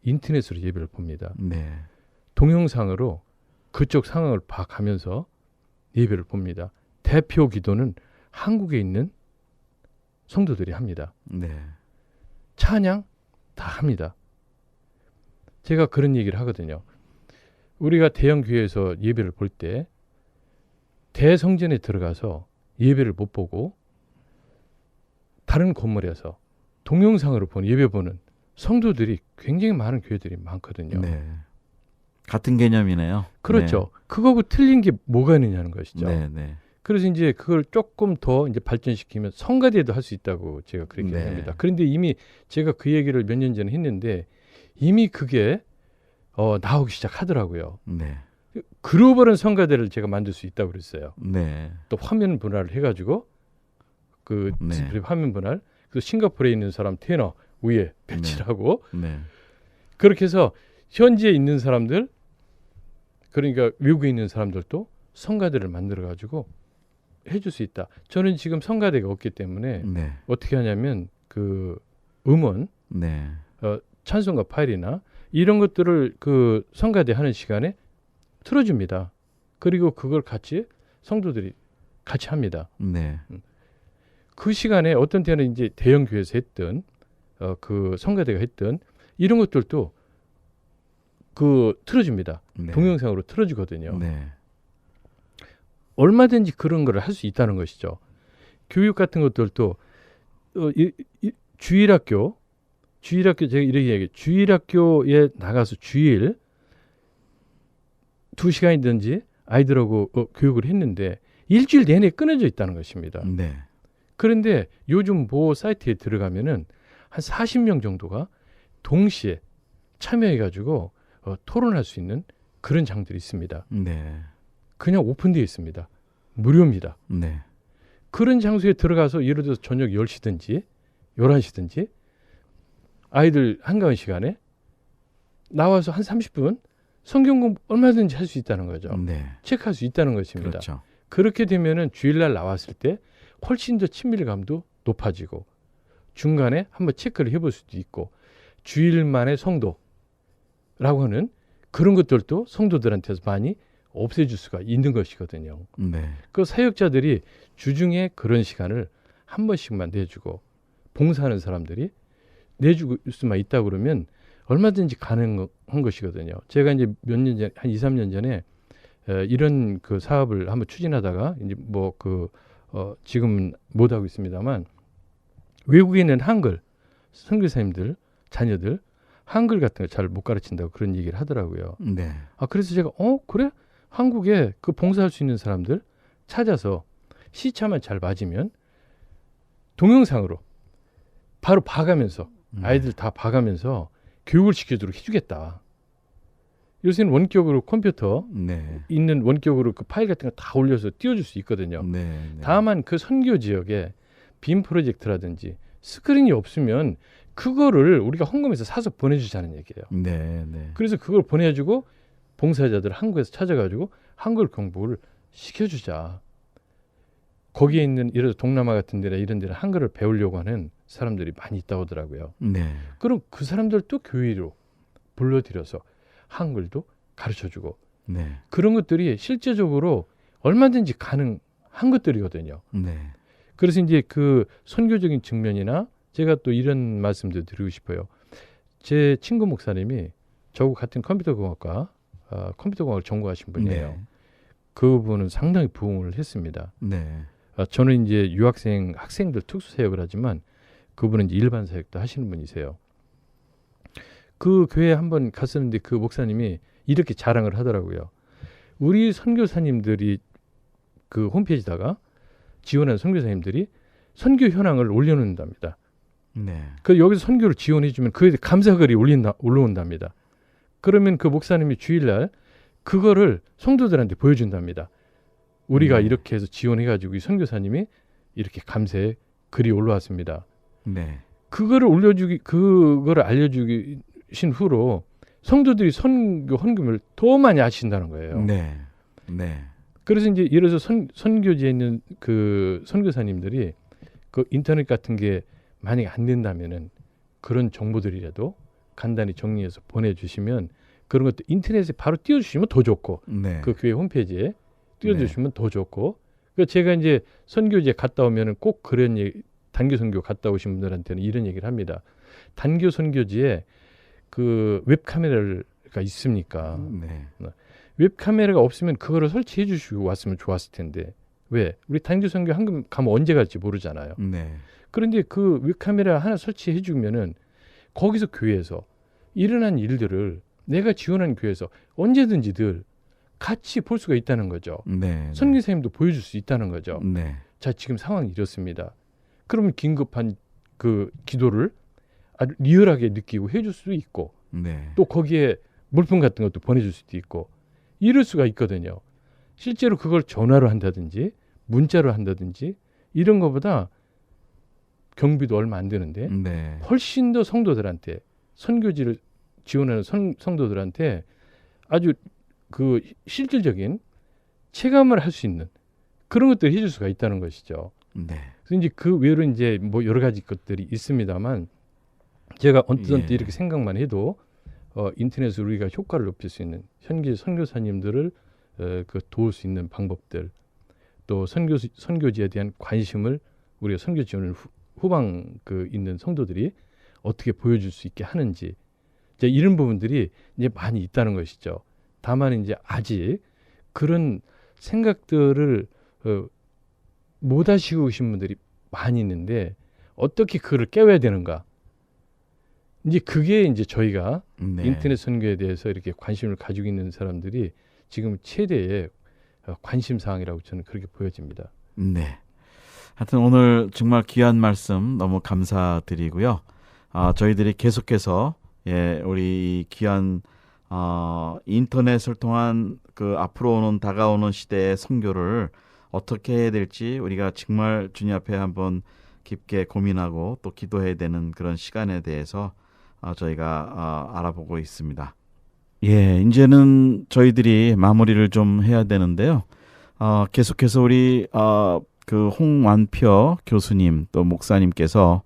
인터넷으로 예배를 봅니다. 동영상으로 그쪽 상황을 봐가면서 예배를 봅니다. 대표 기도는 한국에 있는 성도들이 합니다. 찬양 다 합니다. 제가 그런 얘기를 하거든요. 우리가 대형 교회에서 예배를 볼 때 대성전에 들어가서 예배를 못 보고 다른 건물에서 동영상으로 보는 예배 보는 성도들이 굉장히 많은 교회들이 많거든요. 네. 같은 개념이네요. 그렇죠. 그거하고 틀린 게 뭐가 있느냐는 것이죠. 네, 네. 그래서 이제 그걸 조금 더 이제 발전시키면 성가대도 할 수 있다고 제가 그렇게 네. 합니다. 그런데 이미 제가 그 얘기를 몇 년 전에 했는데 이미 그게 나오기 시작하더라고요. 네. 글로벌한 성가대를 제가 만들 수 있다고 그랬어요. 네. 또 화면 분할을 해가지고 그 네. 디스플레이 화면 분할, 그래서 싱가포르에 있는 사람 테너 위에 배치를 하고 네. 그렇게 해서 현지에 있는 사람들, 그러니까 외국에 있는 사람들도 성가대를 만들어 가지고 해줄 수 있다. 저는 지금 성가대가 없기 때문에 네. 어떻게 하냐면 그 음원, 네. 찬송가 파일이나 이런 것들을 그 성가대 하는 시간에 틀어줍니다. 그리고 그걸 같이 성도들이 같이 합니다. 네. 그 시간에 어떤 때는 이제 대형 교회에서 했던 그 성가대가 했던 이런 것들도 그 틀어줍니다. 네. 동영상으로 틀어주거든요. 네. 얼마든지 그런 걸 할 수 있다는 것이죠. 교육 같은 것들도 주일학교 제가 이렇게 얘기해요. 주일학교에 나가서 주일 2시간이든지 아이들하고 교육을 했는데 일주일 내내 끊어져 있다는 것입니다. 네. 그런데 요즘 모 사이트에 들어가면은 한 40명 정도가 동시에 참여해가지고 토론할 수 있는 그런 장들이 있습니다. 네. 그냥 오픈되어 있습니다. 무료입니다. 네. 그런 장소에 들어가서 예를 들어서 저녁 10시든지 11시든지 아이들 한가한 시간에 나와서 한 30분 성경 공부 얼마든지 할 수 있다는 거죠. 네. 체크할 수 있다는 것입니다. 그렇죠. 그렇게 되면은 주일날 나왔을 때 훨씬 더 친밀감도 높아지고 중간에 한번 체크를 해볼 수도 있고 주일만의 성도라고 하는 그런 것들도 성도들한테서 많이 없애줄 수가 있는 것이거든요. 네. 그 사역자들이 주중에 그런 시간을 한 번씩만 내주고 봉사하는 사람들이 내주고 수만 있다 그러면 얼마든지 가능한 것이거든요. 제가 이제 몇 년 전, 한 2, 3년 전에 이런 그 사업을 한번 추진하다가 이제 뭐 지금은 못 하고 있습니다만 외국에 있는 한글 선교사님들 자녀들 한글 같은 거 잘 못 가르친다고 그런 얘기를 하더라고요. 네. 그래서 제가 그래? 한국에 그 봉사할 수 있는 사람들 찾아서 시차만 잘 맞으면 동영상으로 바로 봐가면서 아이들 다 봐가면서 교육을 시켜주도록 해주겠다. 요새는 원격으로 컴퓨터 네. 있는 원격으로 그 파일 같은 거 다 올려서 띄워줄 수 있거든요. 네. 네. 다만 그 선교 지역에 빔 프로젝트라든지 스크린이 없으면 그거를 우리가 헌금해서 사서 보내주자는 얘기예요. 네. 네. 그래서 그걸 보내주고 봉사자들 한국에서 찾아가지고 한글 공부를 시켜주자. 거기에 있는 예를 들어 동남아 같은 데나 이런 데는 한글을 배우려고 하는 사람들이 많이 있다고 하더라고요. 네. 그럼 그 사람들도 교회로 불러들여서 한글도 가르쳐주고 네. 그런 것들이 실제적으로 얼마든지 가능한 것들이거든요. 네. 그래서 이제 그 선교적인 측면이나 제가 또 이런 말씀도 드리고 싶어요. 제 친구 목사님이 저하고 같은 컴퓨터공학을 전공하신 분이에요. 네. 그분은 상당히 부흥을 했습니다. 네. 저는 이제 학생들 특수 사역을 하지만 그분은 이제 일반 사역도 하시는 분이세요. 그 교회에 한번 갔었는데 그 목사님이 이렇게 자랑을 하더라고요. 우리 선교사님들이 그 홈페이지다가 지원한 선교사님들이 선교 현황을 올려놓는답니다. 네. 그 여기서 선교를 지원해주면 그에 대해 감사글이 올라온답니다. 그러면 그 목사님이 주일날 그거를 성도들한테 보여준답니다. 우리가 네. 이렇게 해서 지원해가지고 이 선교사님이 이렇게 감사의 글이 올라왔습니다. 네. 그거를 알려주신 후로 성도들이 선교 헌금을 더 많이 하신다는 거예요. 네. 네. 그래서 이제 예를 들어서 선교지에 있는 그 선교사님들이 그 인터넷 같은 게 만약에 안 된다면은 그런 정보들이라도 간단히 정리해서 보내주시면 그런 것도 인터넷에 바로 띄워주시면 더 좋고 네. 그 교회 홈페이지에 띄워주시면 더 좋고 그 제가 이제 선교지에 갔다 오면은 꼭 그런 단교 선교 갔다 오신 분들한테는 이런 얘기를 합니다. 단교 선교지에 그 웹카메라가 있습니까? 네. 웹카메라가 없으면 그거를 설치해 주시고 왔으면 좋았을 텐데 왜? 우리 단교 선교 한금 가면 언제 갈지 모르잖아요. 네. 그런데 그 웹카메라 하나 설치해 주면은 거기서 교회에서 일어난 일들을 내가 지원한 교회에서 언제든지들 같이 볼 수가 있다는 거죠. 네. 선교사님도 보여줄 수 있다는 거죠. 네. 자, 지금 상황이 이렇습니다. 그러면 긴급한 그 기도를 아주 리얼하게 느끼고 해줄 수도 있고 네. 또 거기에 물품 같은 것도 보내줄 수도 있고 이럴 수가 있거든요. 실제로 그걸 전화로 한다든지 문자로 한다든지 이런 것보다 경비도 얼마 안 드는데 네. 훨씬 더 성도들한테 선교지를 지원하는 성도들한테 아주 그 실질적인 체감을 할 수 있는 그런 것들을 해줄 수가 있다는 것이죠. 네. 그래서 이제 그 외로 이제 뭐 여러 가지 것들이 있습니다만 제가 언뜻 예. 이렇게 생각만 해도 인터넷으로 우리가 효과를 높일 수 있는 현지 선교사님들을 그 도울 수 있는 방법들 또 선교지에 대한 관심을 우리가 선교 지원을 후방 그 있는 성도들이 어떻게 보여줄 수 있게 하는지 이제 이런 부분들이 이제 많이 있다는 것이죠. 다만 이제 아직 그런 생각들을 못 하시고 계신 분들이 많이 있는데 어떻게 그걸 깨워야 되는가? 이제 그게 이제 저희가 네. 인터넷 선교에 대해서 이렇게 관심을 가지고 있는 사람들이 지금 최대의 관심 사항이라고 저는 그렇게 보여집니다. 네. 하여튼 오늘 정말 귀한 말씀 너무 감사드리고요. 저희들이 계속해서 우리 이 귀한 인터넷을 통한 그 앞으로 오는 다가오는 시대의 선교를 어떻게 해야 될지 우리가 정말 주님 앞에 한번 깊게 고민하고 또 기도해야 되는 그런 시간에 대해서 저희가 알아보고 있습니다. 예, 이제는 저희들이 마무리를 좀 해야 되는데요. 계속해서 우리 그 홍완표 교수님 또 목사님께서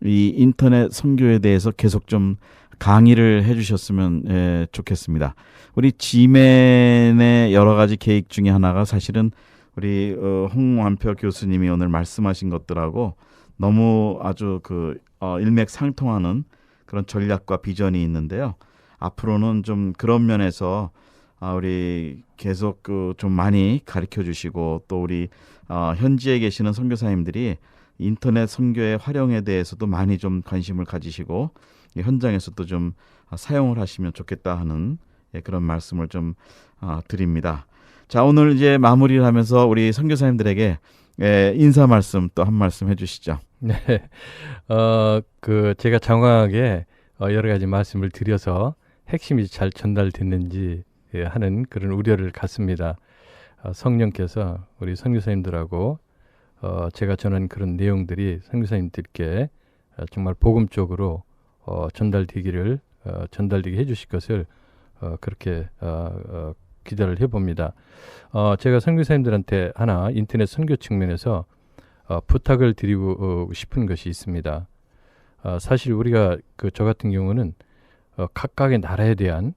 이 인터넷 선교에 대해서 계속 좀 강의를 해주셨으면 좋겠습니다. 우리 지맨의 여러 가지 계획 중에 하나가 사실은 우리 홍완표 교수님이 오늘 말씀하신 것들하고 너무 아주 그 일맥상통하는 그런 전략과 비전이 있는데요. 앞으로는 좀 그런 면에서 우리 계속 그 좀 많이 가르쳐 주시고 또 우리 현지에 계시는 선교사님들이 인터넷 선교의 활용에 대해서도 많이 좀 관심을 가지시고 현장에서도 좀 사용을 하시면 좋겠다 하는 그런 말씀을 좀 드립니다. 자, 오늘 이제 마무리를 하면서 우리 선교사님들에게 인사 말씀 또 한 말씀 해주시죠. 네, 그 제가 장황하게 여러 가지 말씀을 드려서 핵심이 잘 전달됐는지 하는 그런 우려를 갖습니다. 성령께서 우리 선교사님들하고 제가 전한 그런 내용들이 선교사님들께 정말 복음적으로 전달되게 해주실 것을 그렇게 기대를 해봅니다. 제가 선교사님들한테 하나 인터넷 선교 측면에서 부탁을 드리고 싶은 것이 있습니다. 사실 우리가 저 같은 경우는 각각의 나라에 대한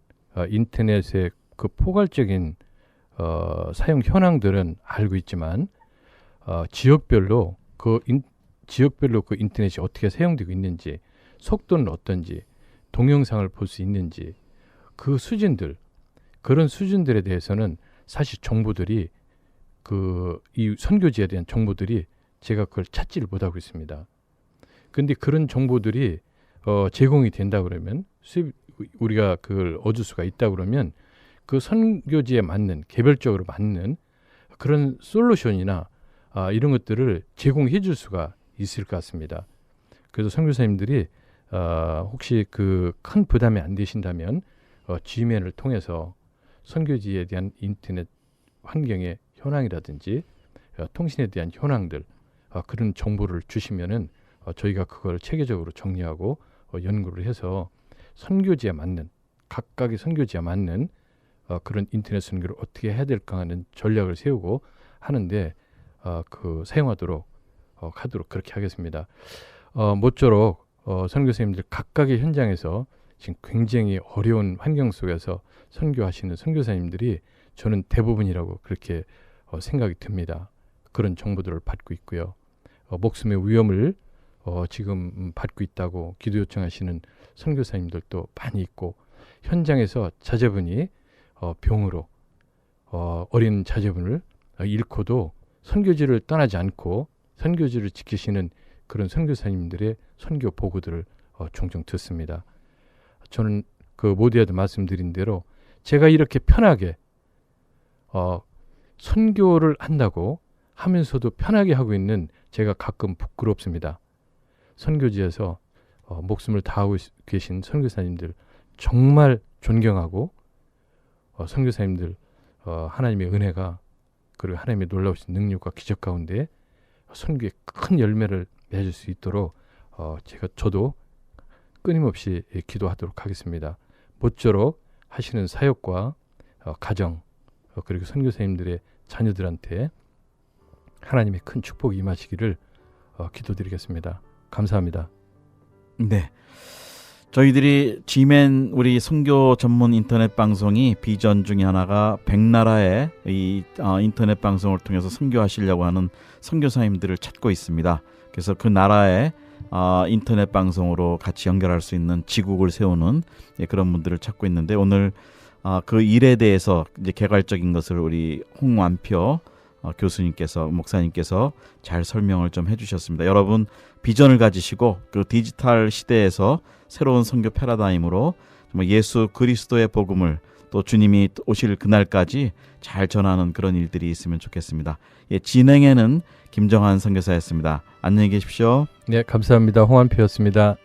인터넷의 그 포괄적인 사용 현황들은 알고 있지만 지역별로 그 인터넷이 어떻게 사용되고 있는지 속도는 어떤지 동영상을 볼 수 있는지 그 수준들 그런 수준들에 대해서는 사실 정보들이 이 선교지에 대한 정보들이 제가 그걸 찾지를 못하고 있습니다. 근데 그런 정보들이 제공이 된다 그러면 우리가 그걸 얻을 수가 있다 그러면 그 선교지에 맞는 개별적으로 맞는 그런 솔루션이나 이런 것들을 제공해 줄 수가 있을 것 같습니다. 그래서 선교사님들이 혹시 그 큰 부담이 안 되신다면 G맨을 통해서 선교지에 대한 인터넷 환경의 현황이라든지 통신에 대한 현황들 그런 정보를 주시면은 저희가 그걸 체계적으로 정리하고 연구를 해서 선교지에 맞는 각각의 선교지에 맞는 그런 인터넷 선교를 어떻게 해야 될까 하는 전략을 세우고 하는데 사용하도록 하도록 그렇게 하겠습니다. 모쪼록 선교사님들 각각의 현장에서 지금 굉장히 어려운 환경 속에서 선교하시는 선교사님들이 저는 대부분이라고 그렇게 생각이 듭니다. 그런 정보들을 받고 있고요. 목숨의 위험을 지금 받고 있다고 기도 요청하시는 선교사님들도 많이 있고 현장에서 자제분이 병으로 어린 자제분을 잃고도 선교지를 떠나지 않고 선교지를 지키시는 그런 선교사님들의 선교 보고들을 종종 듣습니다. 저는 그 모두에도 말씀드린 대로 제가 이렇게 편하게 선교를 한다고 하면서도 편하게 하고 있는 제가 가끔 부끄럽습니다. 선교지에서 목숨을 다하고 계신 선교사님들 정말 존경하고 선교사님들 하나님의 은혜가 그리고 하나님의 놀라우신 능력과 기적 가운데 선교에 큰 열매를 맺을 수 있도록 저도 끊임없이 기도하도록 하겠습니다. 모쪼록 하시는 사역과 가정 그리고 선교사님들의 자녀들한테 하나님의 큰 축복이 임하시기를 기도드리겠습니다. 감사합니다. 네. 저희들이 G맨 우리 선교 전문 인터넷 방송이 비전 중에 하나가 100나라의 이 인터넷 방송을 통해서 선교하시려고 하는 선교사님들을 찾고 있습니다. 그래서 그 나라의 인터넷 방송으로 같이 연결할 수 있는 지국을 세우는 그런 분들을 찾고 있는데 오늘 그 일에 대해서 이제 개괄적인 것을 우리 홍완표 교수님께서 목사님께서 잘 설명을 좀 해주셨습니다. 여러분 비전을 가지시고 그 디지털 시대에서 새로운 선교 패러다임으로 정말 예수 그리스도의 복음을 또 주님이 오실 그날까지 잘 전하는 그런 일들이 있으면 좋겠습니다. 진행에는 김정한 선교사였습니다. 안녕히 계십시오. 네, 감사합니다. 홍완표였습니다.